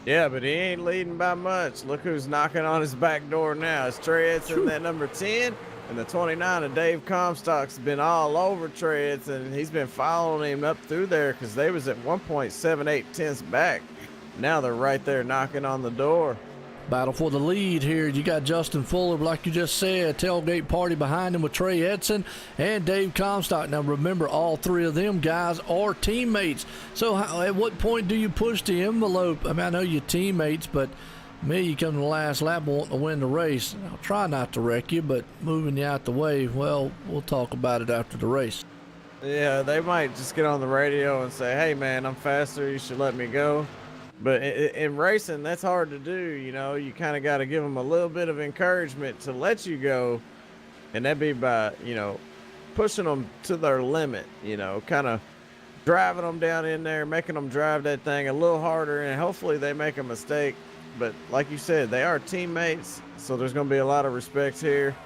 Yeah, but he ain't leading by much. Look who's knocking on his back door now. It's Trey Edson, that number 10, and the 29 of Dave Comstock's been all over Trey Edson. He's been following him up through there because they was at 1.78 tenths back. Now they're right there knocking on the door.
Battle for the lead here. You got Justin Fuller, like you just said, tailgate party behind him with Trey Edson and Dave Comstock. Now remember, all three of them guys are teammates. So at what point do you push the envelope? I mean, I know you're teammates, but me, you come to the last lap wanting to win the race. I'll try not to wreck you, but moving you out the way, well, we'll talk about it after the race.
Yeah, they might just get on the radio and say, hey, man, I'm faster. You should let me go. But in racing, that's hard to do. You know, you kind of got to give them a little bit of encouragement to let you go. And that'd be by, you know, pushing them to their limit, you know, kind of driving them down in there, making them drive that thing a little harder. And hopefully they make a mistake. But like you said, they are teammates. So there's going to be a lot of respect here.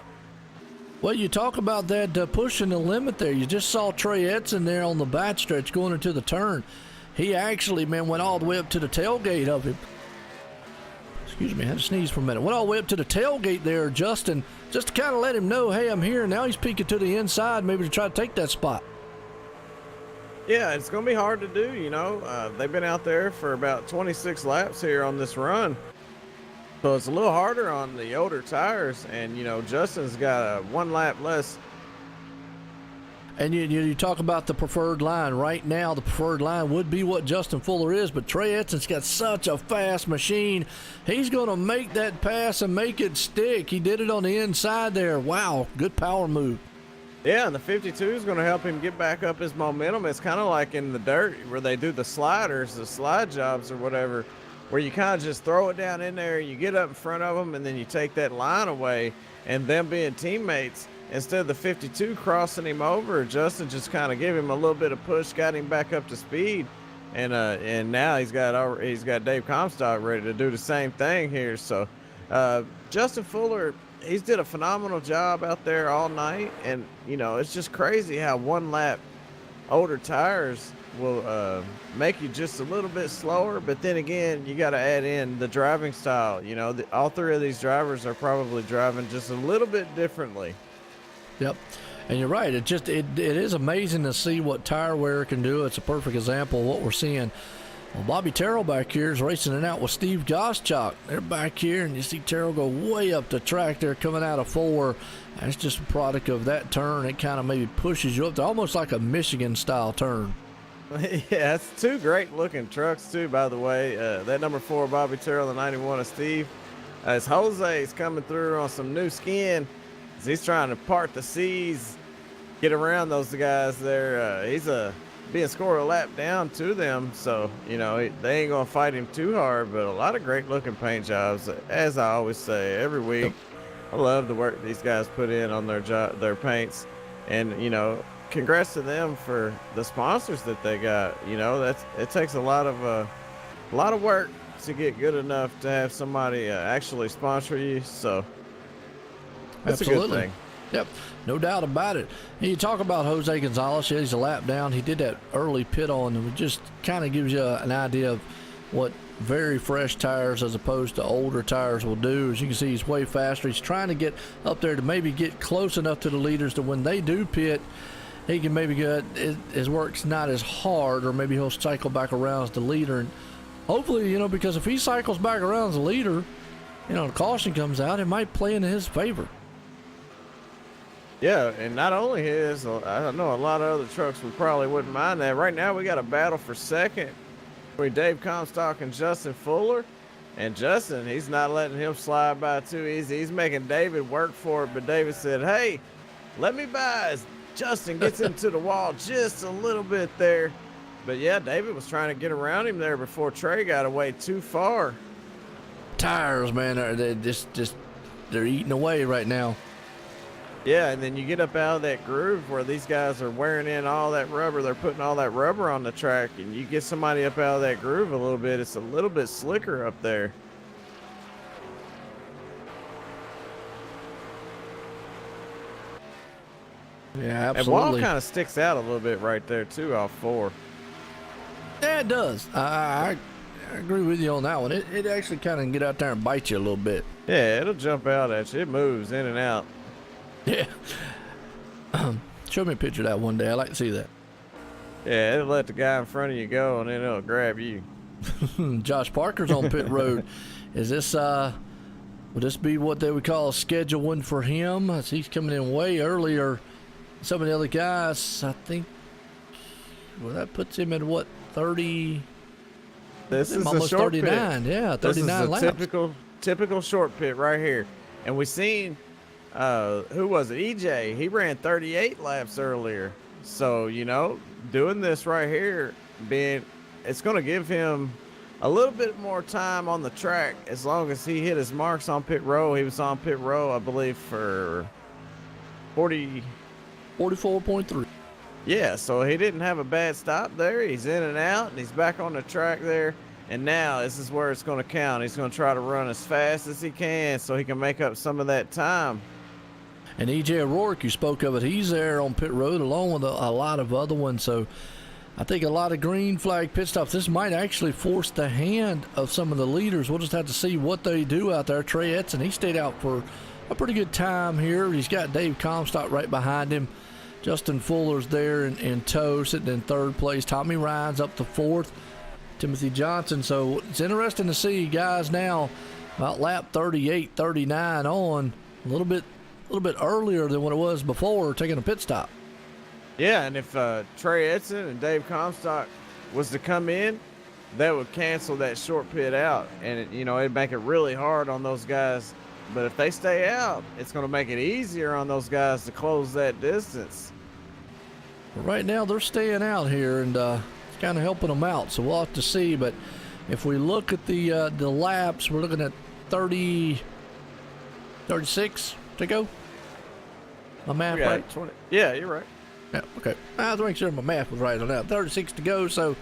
Well, you talk about that pushing the limit there. You just saw Trey Edson there on the backstretch going into the turn. He actually, man, went all the way up to the tailgate of him. Excuse me, I had to sneeze for a minute. Went all the way up to the tailgate there, Justin, just to kind of let him know, hey, I'm here. Now he's peeking to the inside, maybe to try to take that spot.
Yeah, it's going to be hard to do, you know. They've been out there for about 26 laps here on this run. So it's a little harder on the older tires. And, you know, Justin's got 1 lap less.
And you talk about the preferred line. Right now, the preferred line would be what Justin Fuller is, but Trey Edson's got such a fast machine. He's going to make that pass and make it stick. He did it on the inside there. Wow, good power move.
Yeah, and the 52 is going to help him get back up his momentum. It's kind of like in the dirt where they do the sliders, the slide jobs or whatever, where you kind of just throw it down in there, you get up in front of them, and then you take that line away. And them being teammates, instead of the 52 crossing him over, Justin just kind of gave him a little bit of push, got him back up to speed, and now he's got Dave Comstock ready to do the same thing here. So Justin Fuller, he's did a phenomenal job out there all night, and you know it's just crazy how 1 lap older tires will make you just a little bit slower. But then again, you got to add in the driving style. You know, all 3 of these drivers are probably driving just a little bit differently.
Yep, and you're right. It is amazing to see what tire wear can do. It's a perfect example of what we're seeing. Well, Bobby Terrell back here is racing it out with Steve Goschalk. They're back here, and you see Terrell go way up the track there coming out of 4. That's just a product of that turn. It kind of maybe pushes you up to almost like a Michigan-style turn.
Yeah, it's 2 great-looking trucks, too, by the way. That number 4, Bobby Terrell, the 91 of Steve. As Jose's coming through on some new skin, as he's trying to part the seas, get around those guys there. He's being scored a lap down to them, so, you know, they ain't going to fight him too hard, but a lot of great-looking paint jobs, as I always say, every week. I love the work these guys put in on their paints, and, you know, congrats to them for the sponsors that they got. You know, it takes a lot of work to get good enough to have somebody actually sponsor you. So that's
Absolutely.
a good thing.
Yep, no doubt about it. And you talk about Jose Gonzalez. Yeah, he's a lap down. He did that early pit on, and it just kind of gives you an idea of what very fresh tires as opposed to older tires will do. As you can see, he's way faster. He's trying to get up there to maybe get close enough to the leaders to when they do pit, he can maybe get his work's not as hard, or maybe he'll cycle back around as the leader. And hopefully, you know, because if he cycles back around as the leader, you know, the caution comes out, it might play into his favor.
Yeah, and not only his, I know a lot of other trucks we probably wouldn't mind that. Right now we got a battle for second between Dave Comstock and Justin Fuller. And Justin, he's not letting him slide by too easy. He's making David work for it, but David said, hey, let me by. As Justin gets into the wall just a little bit there. But yeah, David was trying to get around him there before Trey got away too far.
Tires, man, they're eating away right now.
Yeah, and then you get up out of that groove where these guys are wearing in all that rubber. They're putting all that rubber on the track, and you get somebody up out of that groove a little bit. It's a little bit slicker up there.
Yeah,
And Wall
absolutely.
kind of sticks out a little bit right there too off 4.
Yeah, it does. I agree with you on that one. It actually kind of get out there and bite you a little bit.
Yeah, it'll jump out at you. It moves in and out.
Yeah. Show me a picture of that one day. I'd like to see that.
Yeah, it'll let the guy in front of you go, and then it'll grab you.
Josh Parker's on pit road. Is this would this be what they would call a schedule one for him? As he's coming in way earlier. Some of the other guys, I think. Well, that puts him at what, 30?
This is
almost
a short
39.
pit.
Yeah, 39
this is
laps.
a typical short pit right here. And we seen who was it? EJ. He ran 38 laps earlier. So, you know, doing this right here, it's going to give him a little bit more time on the track as long as he hit his marks on pit row. He was on pit row, I believe, for
44.3.
Yeah, so he didn't have a bad stop there. He's in and out, and he's back on the track there. And now this is where it's going to count. He's going to try to run as fast as he can so he can make up some of that time.
And EJ O'Rourke, you spoke of it, he's there on pit road along with a lot of other ones. So I think a lot of green flag pit stops. This might actually force the hand of some of the leaders. We'll just have to see what they do out there. Trey Edson, he stayed out for a pretty good time here. He's got Dave Comstock right behind him. Justin Fuller's there in tow, sitting in third place. Tommy Ryan's up to fourth. Timothy Johnson. So it's interesting to see guys now about lap 38, 39 on a little bit earlier than what it was before, taking a pit stop.
Yeah, and if Trey Edson and Dave Comstock was to come in, that would cancel that short pit out. And, it'd make it really hard on those guys. But if they stay out, it's going to make it easier on those guys to close that distance.
Right now, they're staying out here, and it's kind of helping them out. So we'll have to see. But if we look at the laps, we're looking at 36 to go. My math right?
20. Yeah, you're right.
Yeah, okay. I have to make sure my math was right on that. 36 to go. So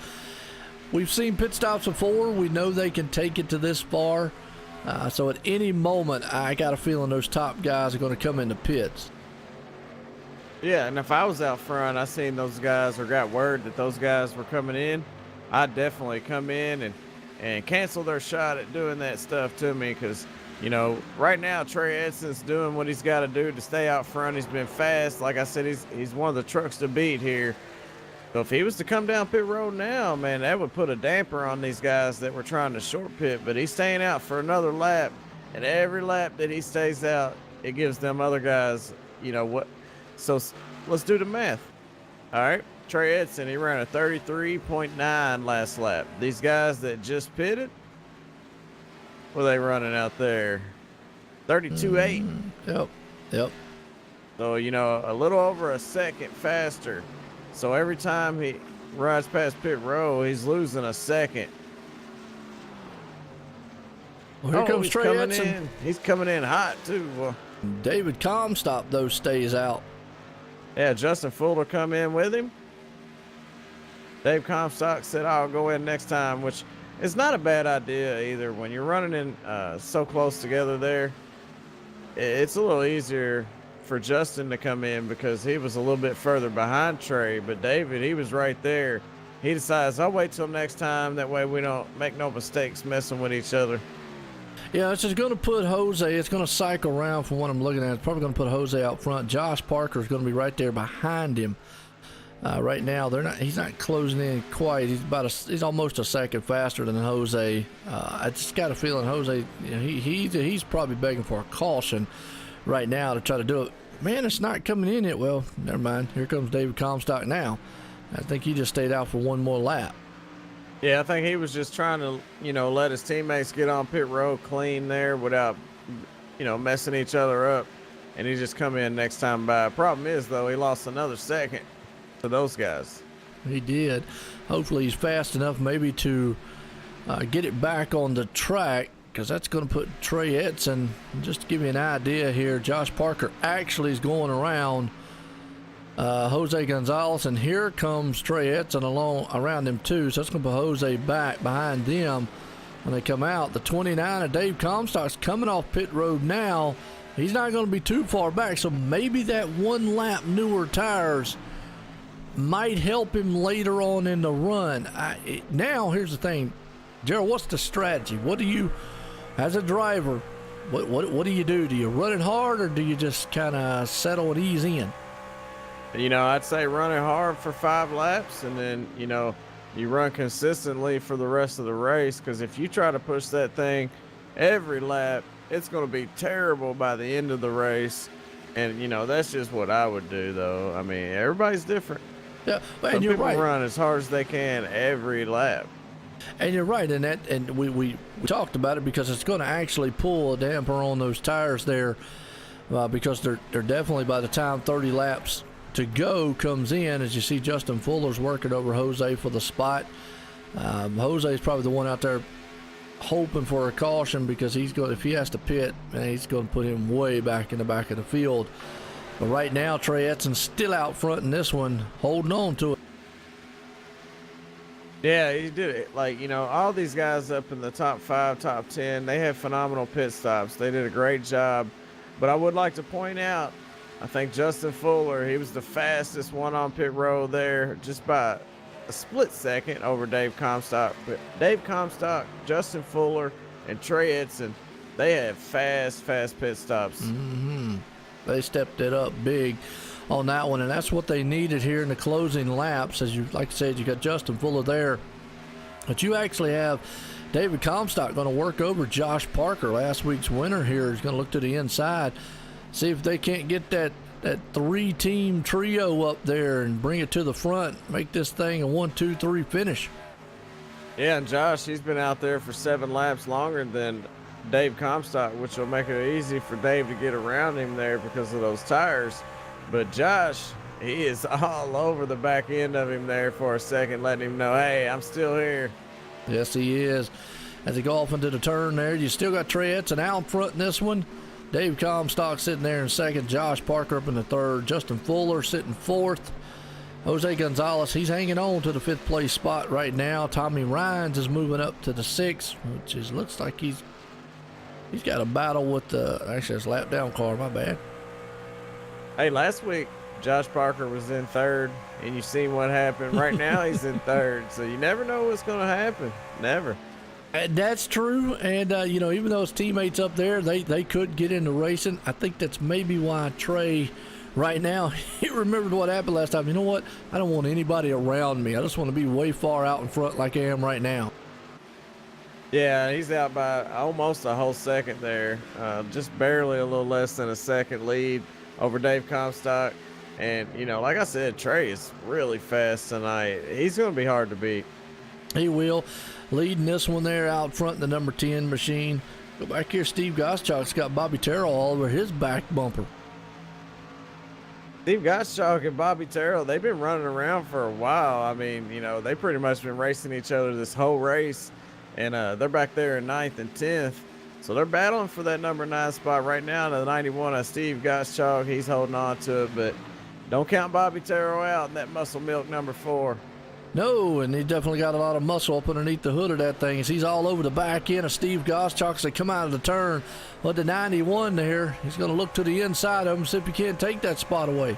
we've seen pit stops before. We know they can take it to this far. So at any moment, I got a feeling those top guys are going to come into pits.
Yeah, and if I was out front, I seen those guys or got word that those guys were coming in, I'd definitely come in and cancel their shot at doing that stuff to me because, right now Trey Edson's doing what he's got to do to stay out front. He's been fast. Like I said, he's one of the trucks to beat here. So if he was to come down pit road now, man, that would put a damper on these guys that were trying to short pit. But he's staying out for another lap, and every lap that he stays out, it gives them other guys, what. So let's do the math. All right, Trey Edson, he ran a 33.9 last lap. These guys that just pitted, what are they running out there? 32.8.
Yep.
So, a little over a second faster. So every time he rides past pit row, he's losing a second.
Well, here comes Trey Edson.
In. He's coming in hot, too. Well,
David Comstock, though, stays out.
Yeah, Justin Fuller come in with him. Dave Comstock said, I'll go in next time, which is not a bad idea either. When you're running in so close together there, it's a little easier for Justin to come in because he was a little bit further behind Trey. But David, he was right there. He decides, I'll wait till next time. That way we don't make no mistakes messing with each other.
Yeah, it's just going to put Jose. It's going to cycle around from what I'm looking at. It's probably going to put Jose out front. Josh Parker is going to be right there behind him. Right now, he's not closing in quite. He's almost a second faster than Jose. I just got a feeling Jose, he's probably begging for a caution right now to try to do it. Man, it's not coming in yet. Well, never mind. Here comes David Comstock now. I think he just stayed out for one more lap.
Yeah, I think he was just trying to, let his teammates get on pit road clean there without, messing each other up. And he just come in next time by. Problem is, though, he lost another second to those guys.
He did. Hopefully he's fast enough maybe to get it back on the track, because that's going to put Trey Edson, just to give you an idea here, Josh Parker actually is going around Jose Gonzalez, and here comes Trey Edson around him too. So that's going to put Jose back behind them when they come out. The 29 of Dave Comstock's coming off pit road now. He's not going to be too far back, so maybe that one lap newer tires might help him later on in the run. Now, here's the thing, Gerald, what's the strategy? What do you, as a driver, what do you do? Do you run it hard, or do you just kind of settle and ease in?
You know, I'd say run it hard for 5 laps, and then, you know, you run consistently for the rest of the race, because if you try to push that thing every lap, it's going to be terrible by the end of the race. And, you know, that's just what I would do, though. I mean, everybody's different.
Yeah, and
Some
you're
people
right.
run as hard as they can every lap.
And you're right in that, and we talked about it because it's going to actually pull a damper on those tires there, because they're definitely, by the time 30 laps to go comes in, as you see Justin Fuller's working over Jose for the spot. Jose's probably the one out there hoping for a caution, because if he has to pit, man, he's going to put him way back in the back of the field. But right now, Trey Edson's still out front in this one, holding on to it.
Yeah, he did it. Like, you know, all these guys up in the top 5, top 10, they have phenomenal pit stops. They did a great job. But I would like to point out, I think Justin Fuller, he was the fastest one on pit road there, just by a split second over Dave Comstock. But Dave Comstock, Justin Fuller, and Trey Edson, they have fast pit stops.
Mm-hmm. They stepped it up big on that one, and that's what they needed here in the closing laps. As you like I said, you got Justin Fuller there, but you actually have David Comstock going to work over Josh Parker, last week's winner here. He's going to look to the inside, see if they can't get that 3-team trio up there and bring it to the front, make this thing a 1-2-3 finish.
Yeah, and Josh, he's been out there for 7 laps longer than Dave Comstock, which will make it easy for Dave to get around him there because of those tires. But Josh, he is all over the back end of him there for a second, letting him know, hey, I'm still here.
Yes, he is. As they go off into the turn there, you still got Trey Edson out in front in this one. Dave Comstock sitting there in second. Josh Parker up in the third. Justin Fuller sitting fourth. Jose Gonzalez, he's hanging on to the 5th place spot right now. Tommy Rines is moving up to the 6th, which looks like he's got a battle with actually it's lap down car, my bad.
Hey, last week, Josh Parker was in 3rd, and you seen what happened. Right now, he's in 3rd, so you never know what's going to happen. Never.
That's true, and you know, even though his teammates up there, they could get into racing. I think that's maybe why Trey, right now, he remembered what happened last time. You know what? I don't want anybody around me. I just want to be way far out in front like I am right now.
Yeah, he's out by almost a whole second there, just barely a little less than a second lead over Dave Comstock. And, you know, like I said, Trey is really fast tonight. He's going to be hard to beat.
He will. Leading this one there out front, the number 10 machine. Go back here, Steve Goschalk's got Bobby Terrell all over his back bumper.
Steve Gottschalk and Bobby Terrell, they've been running around for a while. I mean, you know, they pretty much been racing each other this whole race. And they're back there in 9th and 10th. So they're battling for that number 9 spot right now. The 91 Steve Gottschalk, he's holding on to it. But don't count Bobby Terrell out in that Muscle Milk number 4.
No, and he definitely got a lot of muscle up underneath the hood of that thing. As he's all over the back end of Steve Goschalk as they come out of the turn. But the 91 there, he's going to look to the inside of him, see if he can't take that spot away.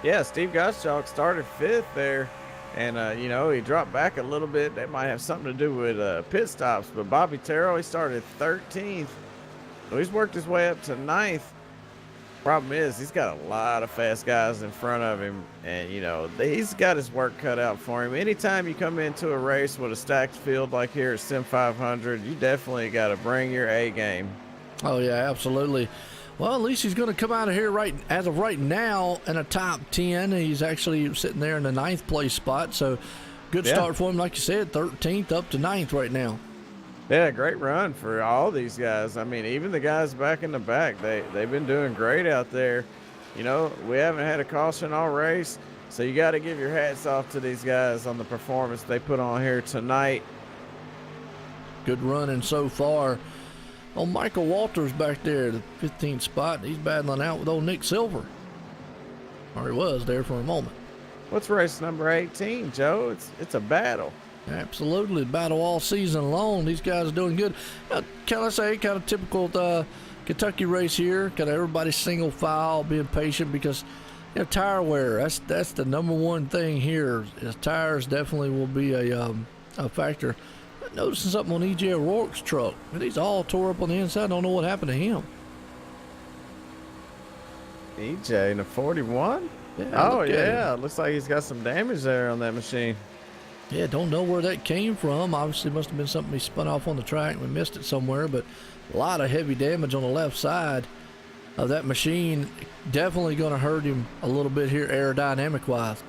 Yeah, Steve Gottschalk started 5th there. And, you know, he dropped back a little bit. That might have something to do with pit stops. But Bobby Terrell, he started 13th. So he's worked his way up to 9th. Problem is, he's got a lot of fast guys in front of him. And, you know, he's got his work cut out for him. Anytime you come into a race with a stacked field like here at Sim500, you definitely got to bring your A game.
Oh, yeah, absolutely. Well, at least he's going to come out of here as of right now in a top 10. He's actually sitting there in the 9th place spot. So good start for him. Like you said, 13th up to 9th right now.
Yeah, great run for all these guys. I mean, even the guys back in the back, they've been doing great out there. You know, we haven't had a caution all race. So you got to give your hats off to these guys on the performance they put on here tonight.
Good running so far. Oh, Michael Walters back there, the 15th spot. He's battling out with old Nick Silver. Or he was there for a moment.
What's race number 18, Joe? It's a battle.
Absolutely. Battle all season long. These guys are doing good. Kind of typical kind Kentucky race here. Got everybody single file, being patient because tire wear. That's the number one thing here. Is tires definitely will be a factor. I'm noticing something on EJ O'Rourke's truck. He's all tore up on the inside. I don't know what happened to him.
EJ in a 41?
Yeah,
oh, yeah. Looks like he's got some damage there on that machine.
Yeah, don't know where that came from. Obviously, must have been something he spun off on the track and we missed it somewhere, but a lot of heavy damage on the left side of that machine. Definitely going to hurt him a little bit here aerodynamic-wise.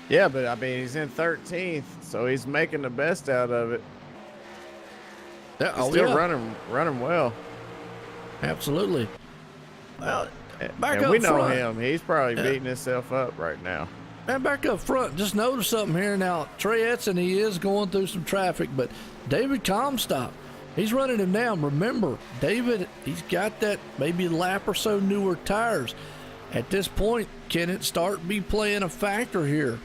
Yeah, but, I mean, he's in 13th, so he's making the best out of it.
Yeah,
he's still running well.
Absolutely. Well, back
and
up
we know
front.
him. He's probably beating himself up right now.
And back up front, just notice something here now. Trey Edson, he is going through some traffic, but David Comstock, he's running him down. Remember, David, he's got that maybe lap or so newer tires. At this point, can it start be playing a factor here?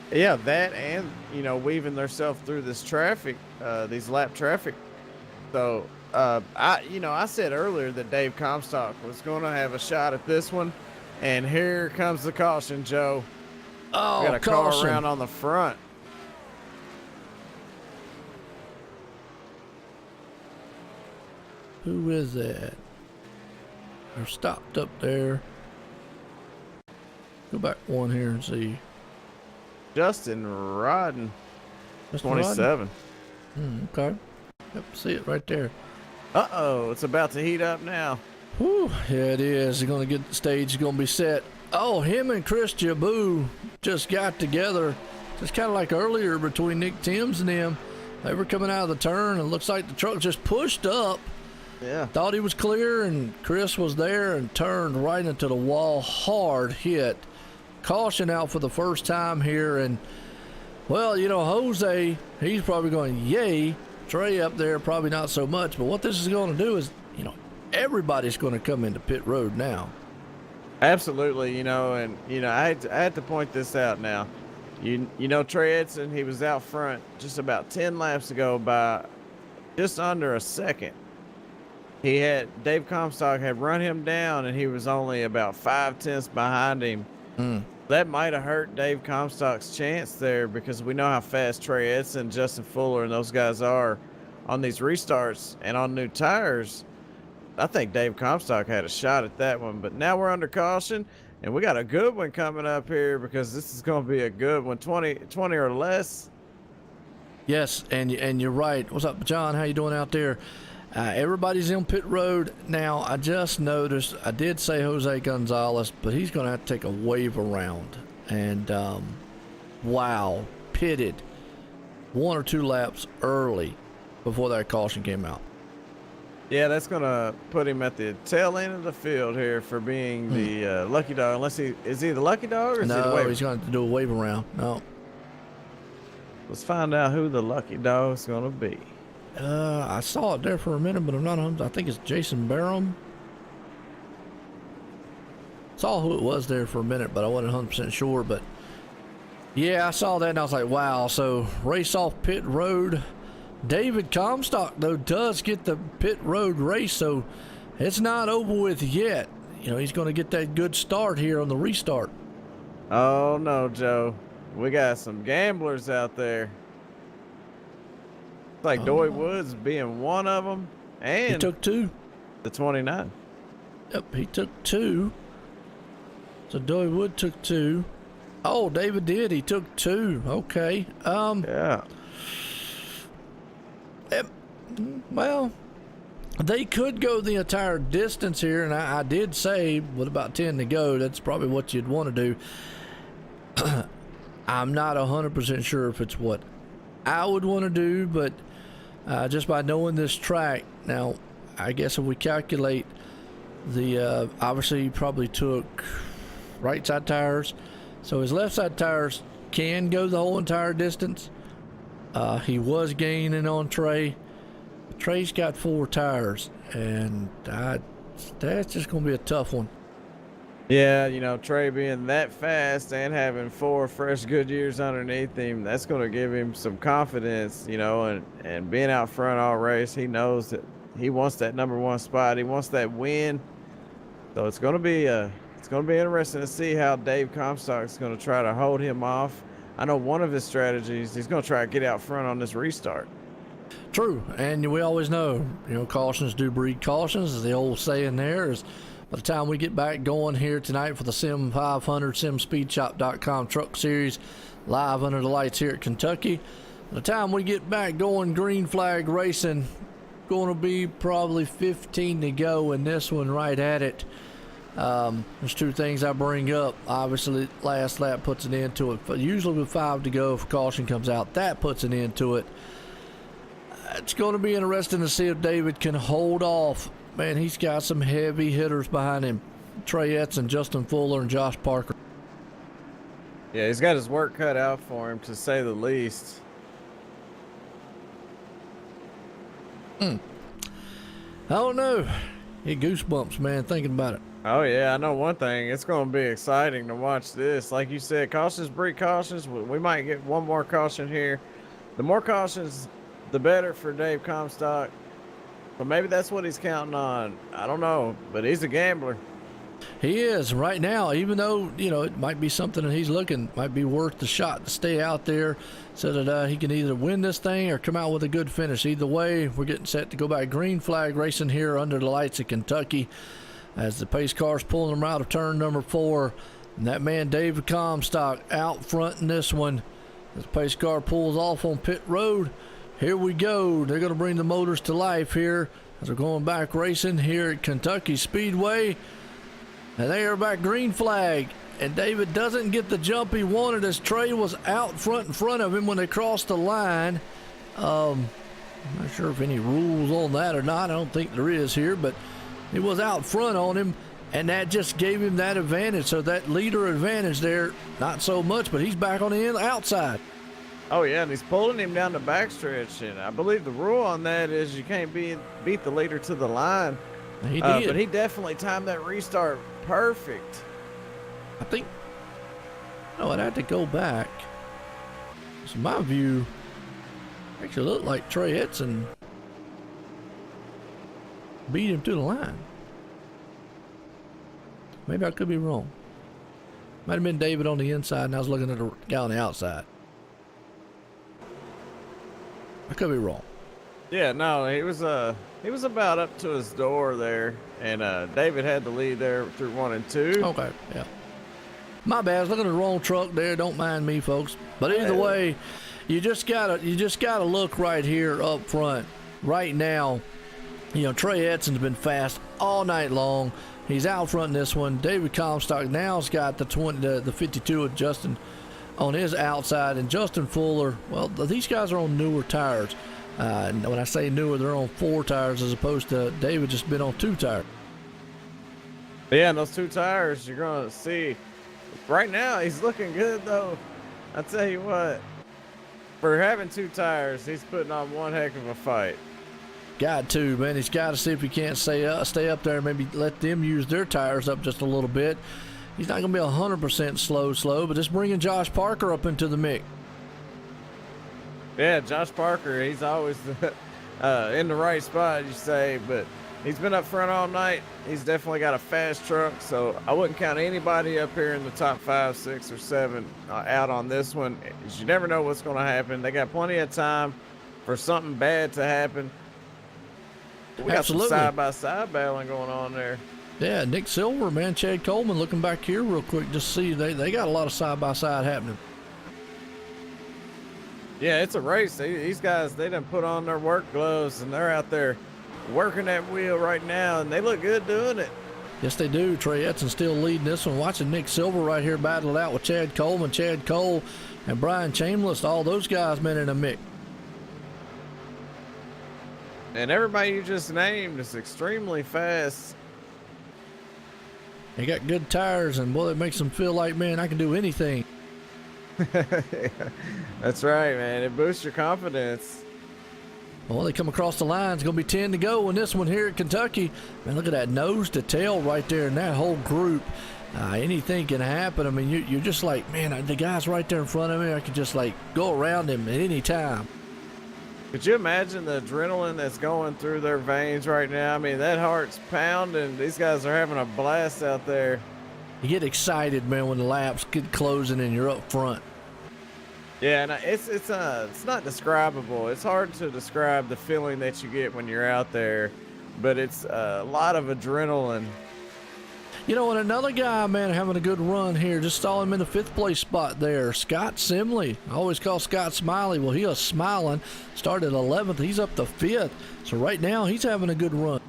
Yeah, that and, weaving themselves through this traffic, these lap traffic. So, I said earlier that Dave Comstock was going to have a shot at this one. And here comes the caution, Joe.
Oh,
got a car around on the front.
Who is that? They're stopped up there. Go back one here and see.
Justin Rodden,
Justin
27.
Rodden? Okay. Yep, see it right there.
Uh-oh, it's about to heat up now.
Whew, yeah, it is. They're going to get the stage going to be set. Oh, him and Chris Jaboo just got together. Just kind of like earlier between Nick Timms and them. They were coming out of the turn, and it looks like the truck just pushed up.
Yeah.
Thought he was clear, and Chris was there and turned right into the wall. Hard hit. Caution out for the first time here. And, well, Jose, he's probably going, yay. Trey up there, probably not so much. But what this is going to do is, everybody's going to come into pit road now.
Absolutely, I had to point this out now. Trey Edson, he was out front just about 10 laps ago by just under a second. Dave Comstock had run him down, and he was only about 5/10 behind him. That might have hurt Dave Comstock's chance there because we know how fast Trey Edson, Justin Fuller, and those guys are on these restarts and on new tires. I think Dave Comstock had a shot at that one, but now we're under caution, and we got a good one coming up here because this is going to be a good one, 20 or less.
Yes, and you're right. What's up, John? How you doing out there? Everybody's in pit road now. I just noticed, I did say Jose Gonzalez, but he's going to have to take a wave around. And, wow, pitted 1 or 2 laps early before that caution came out.
Yeah, that's going to put him at the tail end of the field here for being the lucky dog. Unless is he the lucky dog or is he the wave?
He's going to do a wave around. No.
Let's find out who the lucky dog's going to be.
I saw it there for a minute, but I'm not. I think it's Jason Barham. Saw who it was there for a minute, but I wasn't 100% sure. But yeah, I saw that and I was like, wow. So race off pit road. David Comstock, though, does get the pit road race, so it's not over with yet. He's going to get that good start here on the restart.
Oh, no, Joe. We got some gamblers out there. It's like Doy Woods being one of them. And
he took 2.
The 29.
Yep, he took 2. So Doy Wood took 2. Oh, David did. He took 2. Okay.
Yeah.
Well, they could go the entire distance here, and I did say with about 10 to go, that's probably what you'd want to do. I'm not 100% sure if it's what I would want to do, but just by knowing this track, now I guess if we calculate the, obviously he probably took right side tires, so his left side tires can go the whole entire distance. He was gaining on Trey. Trey's got 4 tires, and that's just going to be a tough one.
Yeah, Trey being that fast and having 4 fresh Goodyears underneath him, that's going to give him some confidence, and being out front all race, he knows that he wants that #1 spot. He wants that win. So it's gonna be interesting to see how Dave Comstock is gonna try to hold him off. I know one of his strategies, he's gonna try to get out front on this restart.
True, and we always know, cautions do breed cautions, as the old saying there is. By the time we get back going here tonight for the Sim500 SimSpeedShop.com Truck Series, live under the lights here at Kentucky, by the time we get back going green flag racing, going to be probably 15 to go in this one right at it. There's two things I bring up. Obviously, last lap puts an end to it. But usually with 5 to go, if caution comes out, that puts an end to it. It's going to be interesting to see if David can hold off. Man, he's got some heavy hitters behind him. Trey Etzen, Justin Fuller, and Josh Parker.
Yeah, he's got his work cut out for him, to say the least.
I don't know. Get goosebumps, man, thinking about it.
Oh, yeah, I know one thing. It's going to be exciting to watch this. Like you said, cautions breed cautions. We might get one more caution here. The more cautions, the better for Dave Comstock. But maybe that's what he's counting on. I don't know, but he's a gambler.
He is right now, even though, it might be something that he's looking, might be worth the shot to stay out there so that he can either win this thing or come out with a good finish. Either way, we're getting set to go back green flag racing here under the lights of Kentucky as the pace car's pulling them out of turn number 4. And that man, David Comstock, out front in this one. As the pace car pulls off on pit road, here we go. They're going to bring the motors to life here as we're going back racing here at Kentucky Speedway. And they are back green flag. And David doesn't get the jump he wanted as Trey was out front in front of him when they crossed the line. I'm not sure if any rules on that or not. I don't think there is here, but it was out front on him, and that just gave him that advantage. So that leader advantage there, not so much, but he's back on the outside.
Oh, yeah, and he's pulling him down the backstretch. And I believe the rule on that is you can't beat the leader to the line.
He did.
But he definitely timed that restart perfect.
I think, I'd have to go back. So my view actually looked like Trey Etzen beat him to the line. Maybe I could be wrong. Might have been David on the inside and I was looking at the guy on the outside. I could be wrong.
Yeah, no, he was about up to his door there, and David had the lead there through 1 and 2.
Okay, yeah. My bad. I was looking at the wrong truck there. Don't mind me, folks. But either way, you just gotta look right here up front. Right now, Trey Etzen's been fast all night long. He's out front in this one. David Comstock now's got the 52 of Justin on his outside, and Justin Fuller. Well, these guys are on newer tires. And when I say newer, they're on 4 tires as opposed to David just been on 2 tires.
Yeah, and those 2 tires, you're going to see. Right now, he's looking good, though. I tell you what, for having 2 tires, he's putting on one heck of a fight.
Got to, man. He's got to see if he can't stay up there, maybe let them use their tires up just a little bit. He's not going to be 100% slow, but just bringing Josh Parker up into the mix.
Yeah, Josh Parker, he's always in the right spot, you say, but he's been up front all night. He's definitely got a fast truck, so I wouldn't count anybody up here in the top 5, 6, or 7 out on this one. You never know what's going to happen. They got plenty of time for something bad to happen. We got some side-by-side battling going on there.
Yeah, Nick Silver, man, Chad Coleman, looking back here real quick, just see they got a lot of side-by-side happening.
Yeah, it's a race. These guys, they done put on their work gloves, and they're out there working that wheel right now, and they look good doing it.
Yes, they do. Trey Etzen still leading this one. Watching Nick Silver right here battle it out with Chad Coleman, Chad Cole, and Brian Chambliss. All those guys been in a mix.
And everybody you just named is extremely fast.
They got good tires, and boy, it makes them feel like, man, I can do anything.
That's right, man. It boosts your confidence.
Well, they come across the line. It's going to be 10 to go in this one here at Kentucky. Man, look at that nose to tail right there in that whole group. Anything can happen. I mean, you're just like, man, the guy's right there in front of me. I could just, like, go around him at any time.
Could you imagine the adrenaline that's going through their veins right now? I mean, that heart's pounding. These guys are having a blast out there.
You get excited, man, when the laps get closing and you're up front.
Yeah, and it's not describable. It's hard to describe the feeling that you get when you're out there, but it's a lot of adrenaline.
You know, and another guy, man, having a good run here. Just saw him in the 5th place spot there. Scott Simley. I always call Scott Smiley. Well, he was smiling. Started 11th. He's up to 5th. So right now, he's having a good run.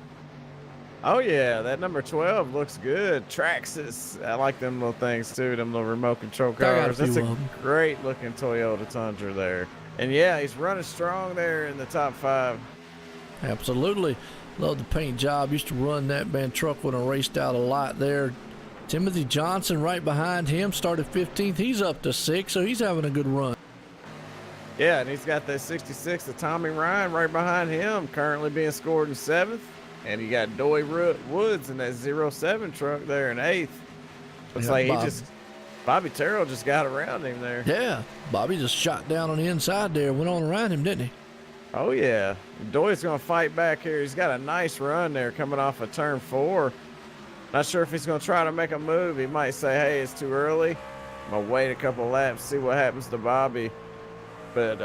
Oh, yeah, that number 12 looks good. Traxxas. I like them little things, too, them little remote control cars. That's a great-looking Toyota Tundra there. And, yeah, he's running strong there in the top 5.
Absolutely. Love the paint job. Used to run that man truck when I raced out a lot there. Timothy Johnson right behind him. Started 15th. He's up to 6th, so he's having a good run.
Yeah, and he's got that 66 of Tommy Ryan right behind him, currently being scored in 7th. And you got Doy Woods in that 07 truck there in 8th. Looks like Bobby Terrell just got around him there.
Yeah, Bobby just shot down on the inside there, went on around him, didn't he?
Oh, yeah. Doy's going to fight back here. He's got a nice run there coming off of turn 4. Not sure if he's going to try to make a move. He might say, hey, it's too early. I'm going to wait a couple of laps, see what happens to Bobby. But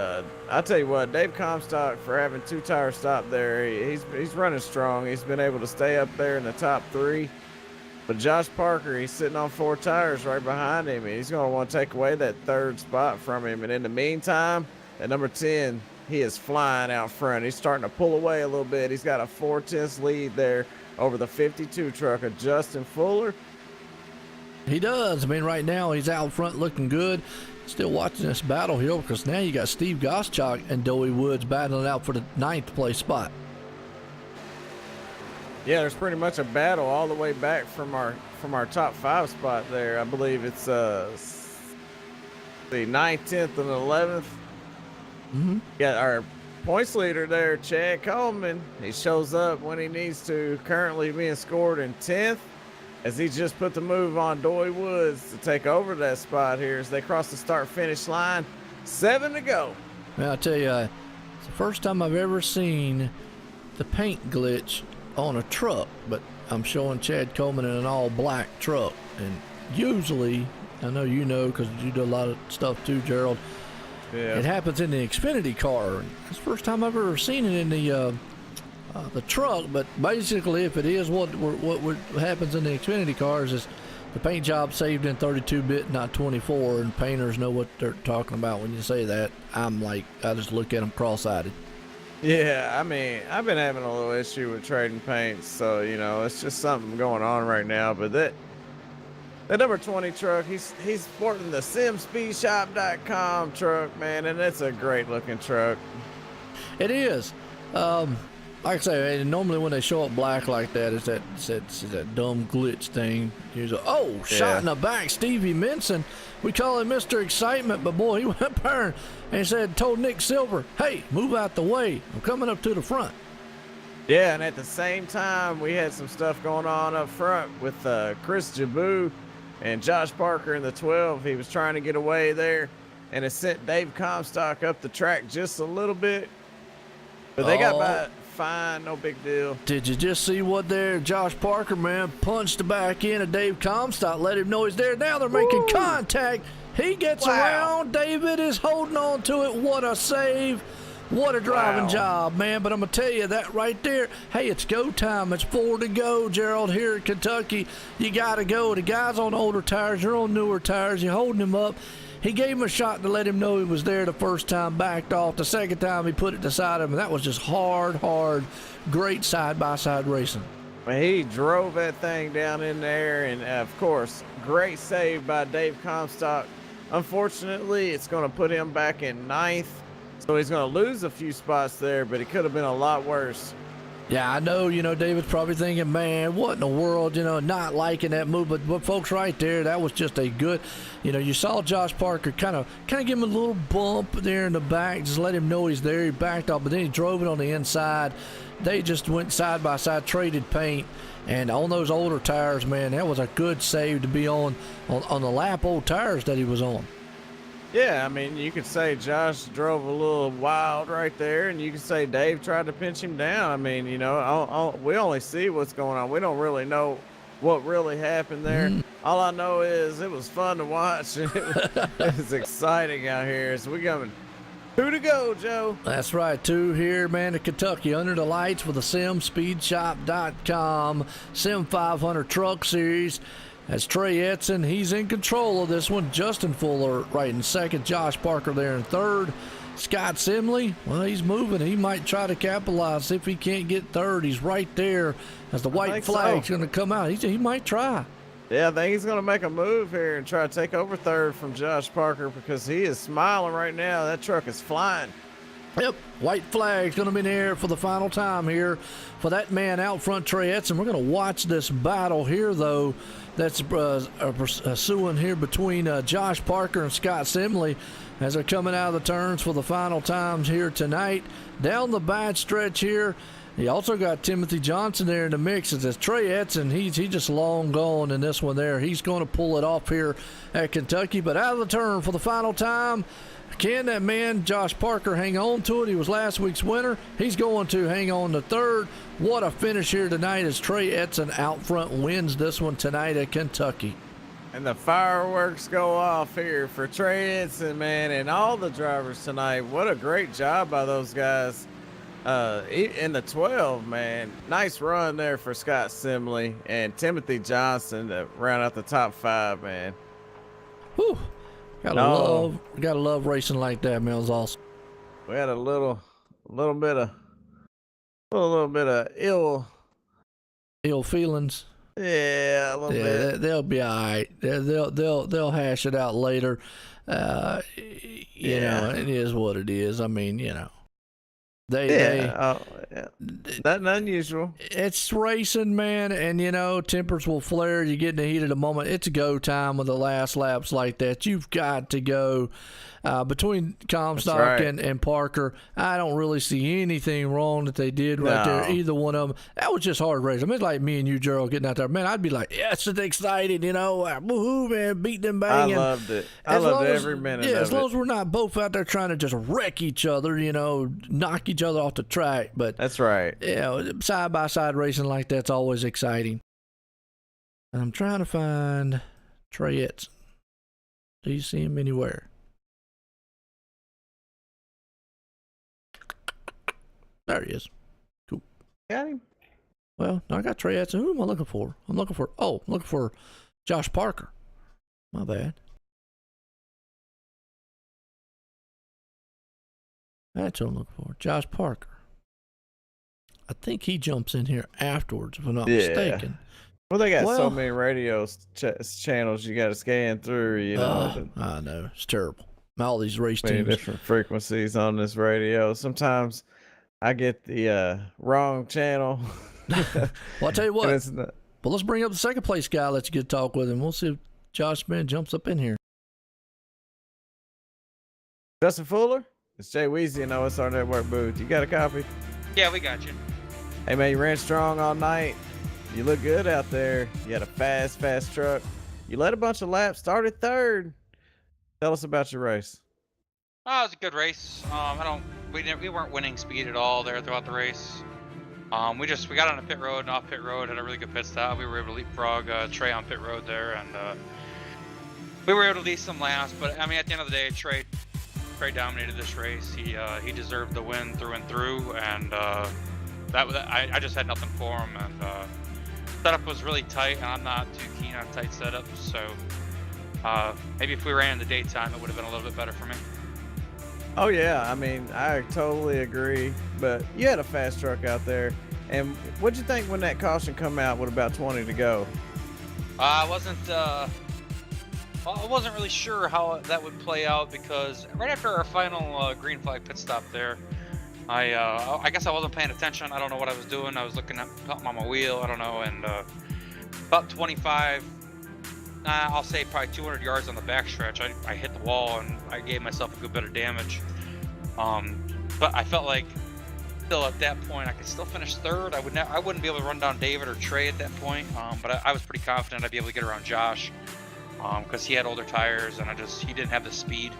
I'll tell you what, Dave Comstock, for having 2 tires stopped there, he's running strong. He's been able to stay up there in the top 3. But Josh Parker, he's sitting on 4 tires right behind him. And he's going to want to take away that 3rd spot from him. And in the meantime, at number 10, he is flying out front. He's starting to pull away a little bit. He's got a 4/10 lead there over the 52 truck of Justin Fuller.
He does. I mean, right now he's out front looking good. Still watching this battle here because now you got Steve Goschak and Doey Woods battling out for the 9th place spot.
Yeah, there's pretty much a battle all the way back from our top 5 spot there. I believe it's the 9th, 10th, and 11th.
Mm-hmm.
Got our points leader there, Chad Coleman. He shows up when he needs to, currently being scored in 10th, as he just put the move on Doy Woods to take over that spot here as they cross the start-finish line. 7 to go.
Man, I'll tell you, it's the first time I've ever seen the paint glitch on a truck, but I'm showing Chad Coleman in an all-black truck. And usually, I know you know because you do a lot of stuff too, Gerald,
yeah,
it happens in the Xfinity car. It's the first time I've ever seen it in the truck, but basically if it is what happens in the Xfinity cars is the paint job saved in 32-bit, not 24, and painters know what they're talking about when you say that. I just look at them cross-eyed.
Yeah, I mean, I've been having a little issue with trading paints, so, you know, it's just something going on right now. But that number 20 truck, he's sporting the Sim500.com truck, man, and it's a great-looking truck.
It is. Like I say, normally when they show up black like that, it's that dumb glitch thing. Usually, shot in the back, Stevie Minson. We call him Mr. Excitement, but boy, he went there and told Nick Silver, hey, move out the way. I'm coming up to the front.
Yeah, and at the same time, we had some stuff going on up front with Chris Jaboo and Josh Parker in the 12. He was trying to get away there, and it sent Dave Comstock up the track just a little bit. But they got by fine, no big deal.
Did you just see what there? Josh Parker, man, punched the back end of Dave Comstock, let him know he's there. Now they're making contact. He gets around. David is holding on to it. What a save. What a driving job, man. But I'm going to tell you that right there. Hey, it's go time. It's 4 to go, Gerald, here in Kentucky. You got to go. The guy's on older tires. You're on newer tires. You're holding him up. He gave him a shot to let him know he was there the first time, backed off. The second time, he put it beside him, and that was just hard, great side-by-side racing.
He drove that thing down in there, and, of course, great save by Dave Comstock. Unfortunately, it's going to put him back in 9th, so he's going to lose a few spots there, but it could have been a lot worse.
Yeah, I know, David's probably thinking, man, what in the world, not liking that move. But folks, right there, that was just a good, you saw Josh Parker kind of give him a little bump there in the back, just let him know he's there. He backed off, but then he drove it on the inside. They just went side by side, traded paint. And on those older tires, man, that was a good save to be on the lap old tires that he was on.
Yeah, I mean, you could say Josh drove a little wild right there, and you could say Dave tried to pinch him down. I mean, you know, we only see what's going on. We don't really know what really happened there. All I know is it was fun to watch, and it was exciting out here. So we got 2 to go, Joe.
That's right, 2 here, man, in Kentucky, under the lights with the SimSpeedShop.com Sim500 Truck Series. That's Trey Edson. He's in control of this one. Justin Fuller right in second. Josh Parker there in third. Scott Simley, well, he's moving. He might try to capitalize if he can't get third. He's right there as the white flag's going to come out. He might try.
Yeah, I think he's going to make a move here and try to take over third from Josh Parker because he is smiling right now. That truck is flying.
Yep, white flag's going to be in the air for the final time here for that man out front, Trey Edson. We're going to watch this battle here, though, that's pursuing here between Josh Parker and Scott Simley as they're coming out of the turns for the final times here tonight. Down the bad stretch here, you also got Timothy Johnson there in the mix. It's Trey Edson. He's just long gone in this one there. He's going to pull it off here at Kentucky, but out of the turn for the final time. Can that man, Josh Parker, hang on to it? He was last week's winner. He's going to hang on to third. What a finish here tonight as Trey Edson out front wins this one tonight at Kentucky.
And the fireworks go off here for Trey Edson, man, and all the drivers tonight. What a great job by those guys in the 12, man. Nice run there for Scott Simley and Timothy Johnson to round out the top 5, man.
Whew. Gotta love racing like that, man. It was awesome.
We had a little bit of ill
feelings.
Yeah, a little bit.
They'll be all right. They'll hash it out later. You know, it is what it is. I mean, you know,
nothing unusual.
It's racing, man, and you know, tempers will flare. You get in the heat of the moment. It's go time with the last laps like that. You've got to go. Between Comstock and Parker, I don't really see anything wrong that they did right there. Either one of them. That was just hard racing. I mean, it's like me and you, Gerald, getting out there. Man, I'd be like, yes, it's exciting, you know. Woohoo, man, beating and banging.
I loved it. I loved every minute of it.
As long as we're not both out there trying to just wreck each other, you know, knock each other off the track. But
that's right.
You know, side-by-side racing like that's always exciting. I'm trying to find Trey Edson. Do you see him anywhere? There he is. Cool.
Got him.
Well, I got Trey Edson. Who am I looking for? I'm looking for Josh Parker. My bad. That's what I'm looking for. Josh Parker. I think he jumps in here afterwards, if I'm not mistaken.
Well, they got so many radio channels you got to scan through, you know.
I know. It's terrible. All these race
many
teams.
Different frequencies on this radio. Sometimes I get the wrong channel.
Well, I'll tell you what. Well, let's bring up the second place guy. Let you get to talk with him. We'll see if Josh Man jumps up in here.
Justin Fuller, it's Jay Weezy in OSR Network booth. You got a copy?
Yeah, we got you.
Hey, man, you ran strong all night. You look good out there. You had a fast truck. You led a bunch of laps, started third. Tell us about your race.
Oh, it was a good race. We weren't winning speed at all there throughout the race. We got on a pit road and off pit road, had a really good pit stop. We were able to leapfrog Trey on pit road there, and we were able to lead some laps. But I mean, at the end of the day, Trey dominated this race. He deserved the win through and through, and I just had nothing for him. And setup was really tight, and I'm not too keen on tight setups. So maybe if we ran in the daytime, it would have been a little bit better for me.
Oh yeah, I mean, I totally agree. But you had a fast truck out there, and what'd you think when that caution come out with about 20 to go?
I wasn't really sure how that would play out because right after our final green flag pit stop there, I guess I wasn't paying attention. I don't know what I was doing. I was looking at something on my wheel. I don't know. And about 25. I'll say probably 200 yards on the backstretch. I hit the wall and I gave myself a good bit of damage. But I felt like still at that point I could still finish third. I wouldn't be able to run down David or Trey at that point. But I was pretty confident I'd be able to get around Josh. because he had older tires and he didn't have the speed.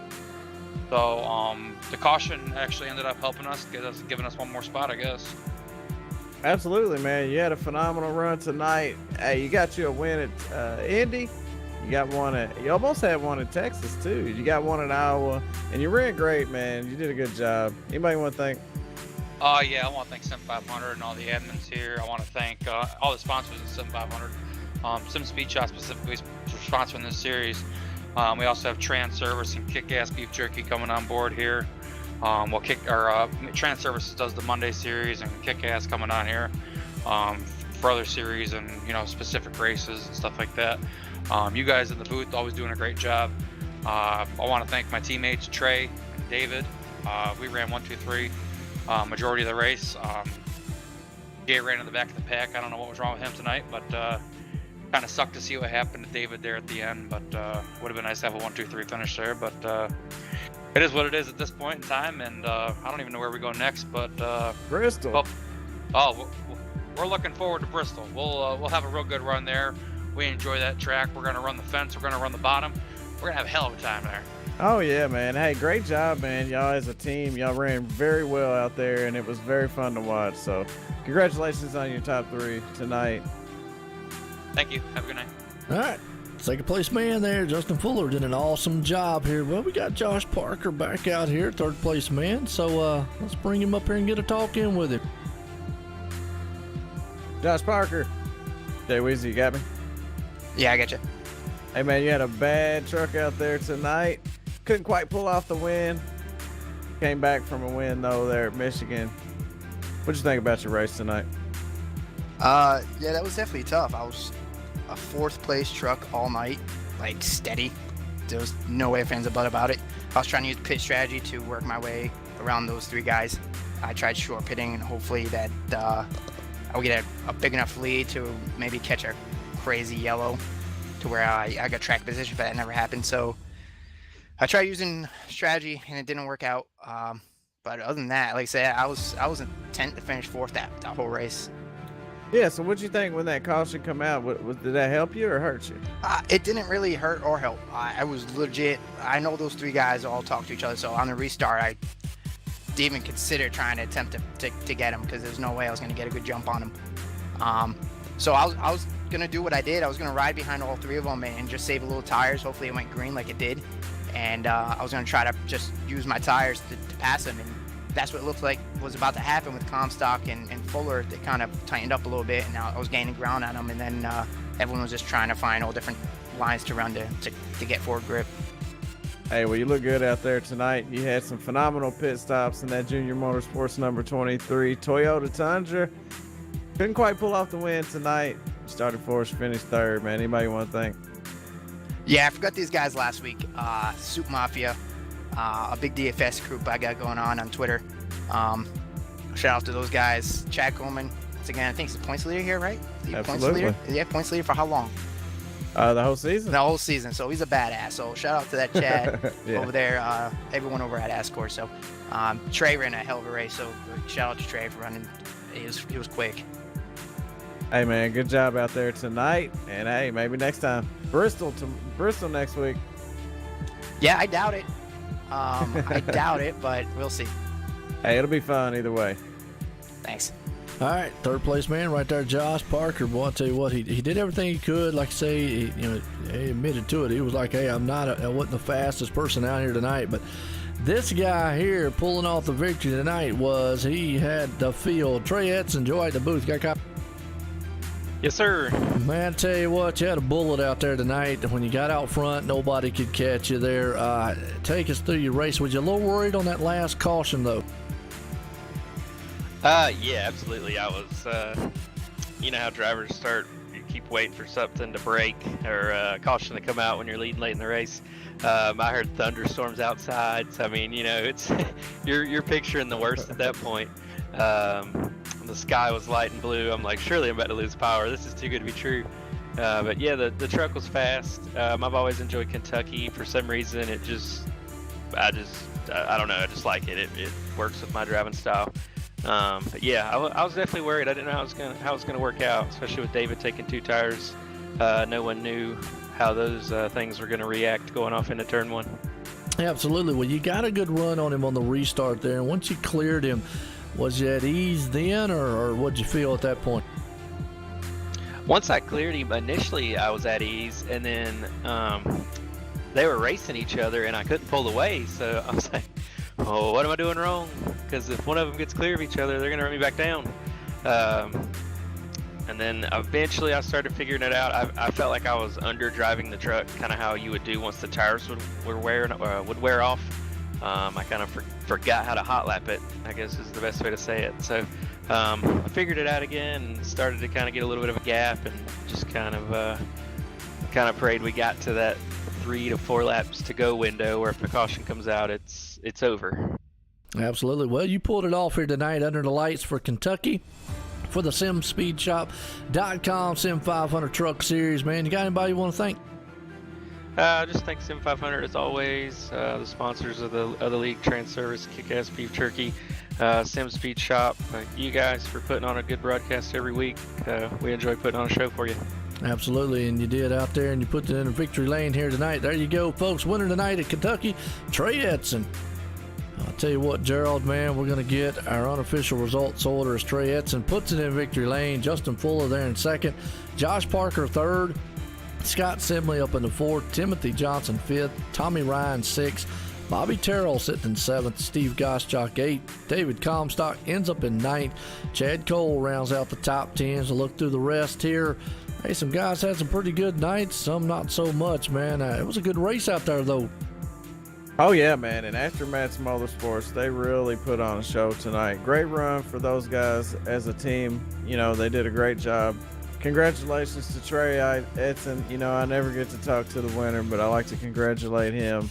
So the caution actually ended up helping us, giving us one more spot, I guess.
Absolutely, man. You had a phenomenal run tonight. Hey, you got you a win at Indy. You almost had one in Texas too. You got one in Iowa, and you ran great, man. You did a good job. Anybody want to thank?
Yeah, I want to thank Sim500 and all the admins here. I want to thank all the sponsors of Sim500. Sim Speed Shop specifically for sponsoring this series. We also have Trans Service and Kick-Ass Beef Jerky coming on board here. Trans Services does the Monday series, and Kick-Ass coming on here for other series and specific races and stuff like that. You guys in the booth always doing a great job. I want to thank my teammates Trey and David. We ran 1, 2, 3 majority of the race. Jay ran in the back of the pack. I don't know what was wrong with him tonight, but kind of sucked to see what happened to David there at the end. But would have been nice to have a 1, 2, 3 finish there. But it is what it is at this point in time, and I don't even know where we go next. But
Bristol.
We're looking forward to Bristol. We'll have a real good run there. We enjoy that track. We're gonna run the fence. We're gonna run the bottom. We're gonna have a hell of a time there.
Oh yeah, man. Hey, great job, man. Y'all as a team, y'all ran very well out there, and it was very fun to watch. So congratulations on your top 3 tonight.
Thank you. Have a good night.
All right. Second place man there, Justin Fuller, did an awesome job here. Well, we got Josh Parker back out here, third place man. So let's bring him up here and get a talk in with him.
Josh Parker. Jay Weezy, you got me?
Yeah, I got you.
Hey, man, you had a bad truck out there tonight. Couldn't quite pull off the win. Came back from a win, though, there at Michigan. What'd you think about your race tonight?
Yeah, that was definitely tough. I was a 4th place truck all night, like steady. There was no way fans about it. I was trying to use pit strategy to work my way around those 3 guys. I tried short pitting, and hopefully that I would get a big enough lead to maybe catch a crazy yellow to where I got track position, but that never happened. So I tried using strategy, and it didn't work out. But other than that, like I said, I was intent to finish 4th that whole race.
Yeah, so what'd you think when that caution come out? Did that help you or hurt you?
It didn't really hurt or help. I was legit. I know those 3 guys all talk to each other, so on the restart, I didn't even consider trying to attempt to get him because there's no way I was going to get a good jump on him. So I was going to do what I did. I was going to ride behind all 3 of them and just save a little tires. Hopefully it went green like it did. And I was going to try to just use my tires to pass them. And that's what it looked like was about to happen with Comstock and Fuller. They kind of tightened up a little bit, and I was gaining ground on them. And then everyone was just trying to find all different lines to run to get forward grip.
Hey, well, you look good out there tonight. You had some phenomenal pit stops in that Junior Motorsports number 23 Toyota Tundra. Couldn't quite pull off the win tonight. Started 4th, finished 3rd, man. Anybody want to thank?
Yeah, I forgot these guys last week. Soup Mafia, a big DFS group I got going on Twitter. Shout out to those guys. Chad Coleman, once again, I think he's the points leader here, right?
Absolutely.
Points leader? Yeah, points leader for how long?
The whole season.
The whole season. So he's a badass. So shout out to that Chad
Yeah.
over there. Everyone over at Ascor. So Trey ran a hell of a race. So shout out to Trey for running. He was quick.
Hey, man, good job out there tonight. And hey, maybe next time. Bristol next week.
Yeah, I doubt it. I doubt it, but we'll see.
Hey, it'll be fun either way.
Thanks.
All right, third place man right there, Josh Parker. Boy, I tell you what, he did everything he could. Like I say, he admitted to it. He was like, hey, I wasn't the fastest person out here tonight, but this guy here pulling off the victory tonight he had the field. Trey Edson, Joy at the booth. Got a copy?
Yes, sir.
Man, I tell you what, you had a bullet out there tonight. When you got out front, nobody could catch you there. Take us through your race. Was you a little worried on that last caution, though?
Yeah, absolutely. I was, you know how drivers you keep waiting for something to break or caution to come out when you're leading late in the race. I heard thunderstorms outside. So, I mean, it's, you're picturing the worst at that point. The sky was light and blue. I'm like, surely I'm about to lose power. This is too good to be true. But yeah, the truck was fast. I've always enjoyed Kentucky. For some reason, I don't know. I just like it. It works with my driving style. But yeah, I was definitely worried. I didn't know how it was gonna work out, especially with David taking 2 tires. No one knew how those things were going to react going off into turn one.
Absolutely. Well, you got a good run on him on the restart there, and once you cleared him, was you at ease then, or what'd you feel at that point?
Once I cleared him, initially I was at ease, and then they were racing each other, and I couldn't pull away. So I was like, "Oh, what am I doing wrong?" Because if one of them gets clear of each other, they're gonna run me back down. And then eventually I started figuring it out. I felt like I was under driving the truck, kind of how you would do once the tires would wear off. I kind of forgot how to hot lap it, I guess is the best way to say it. So I figured it out again and started to kind of get a little bit of a gap, and just kind of prayed we got to that 3 to 4 laps to go window where if the caution comes out, it's over.
Absolutely. Well, you pulled it off here tonight under the lights for Kentucky for the SimSpeedShop.com Sim500 Truck Series. Man, you got anybody you want to thank?
Just thank Sim500 as always, the sponsors of the league, Trans Service, Kick-Ass Beef Jerky, Sim Speed Shop, you guys for putting on a good broadcast every week. We enjoy putting on a show for you.
Absolutely, and you did out there, and you put it in a victory lane here tonight. There you go, folks. Winner tonight at Kentucky, Trey Edson. I'll tell you what, Gerald, man, we're going to get our unofficial results order as Trey Edson puts it in victory lane. Justin Fuller there in second. Josh Parker third. Scott Simley up in the fourth. Timothy Johnson fifth. Tommy Ryan sixth. Bobby Terrell sitting in seventh. Steve Goschak eighth. David Comstock ends up in ninth. Chad Cole rounds out the top 10s. A look through the rest here. Hey, some guys had some pretty good nights, some not so much, man. It was a good race out there, though.
Oh, yeah, man. And Aftermath Motorsports, they really put on a show tonight. Great run for those guys as a team. You know, they did a great job. Congratulations to Trey Edson. You know, I never get to talk to the winner, but I like to congratulate him.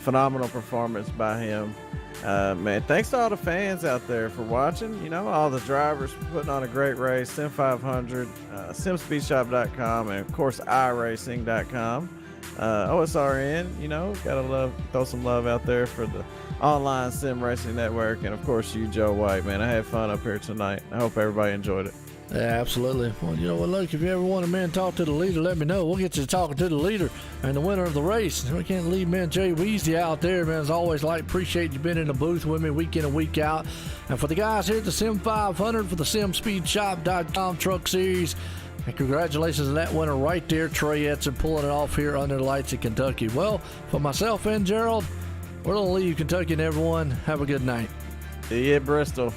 Phenomenal performance by him. Man, thanks to all the fans out there for watching. You know, all the drivers for putting on a great race. Sim500, SimSpeedShop.com, and, of course, iRacing.com. OSRN, you know, gotta throw some love out there for the online sim racing network, and of course you, Joe White, man. I had fun up here tonight. I hope everybody enjoyed it.
Yeah, absolutely. Well, you know what, look, if you ever want to, man, talk to the leader, let me know. We'll get you talking to the leader and the winner of the race. We can't leave, man, Jay Weezy out there, man. As always, appreciate you being in the booth with me week in and week out. And for the guys here at the Sim500 for the SimSpeedShop.com Truck Series, and congratulations on that winner right there, Trey Edson, pulling it off here under the lights of Kentucky. Well, for myself and Gerald, we're going to leave Kentucky, and everyone, have a good night.
See you at Bristol.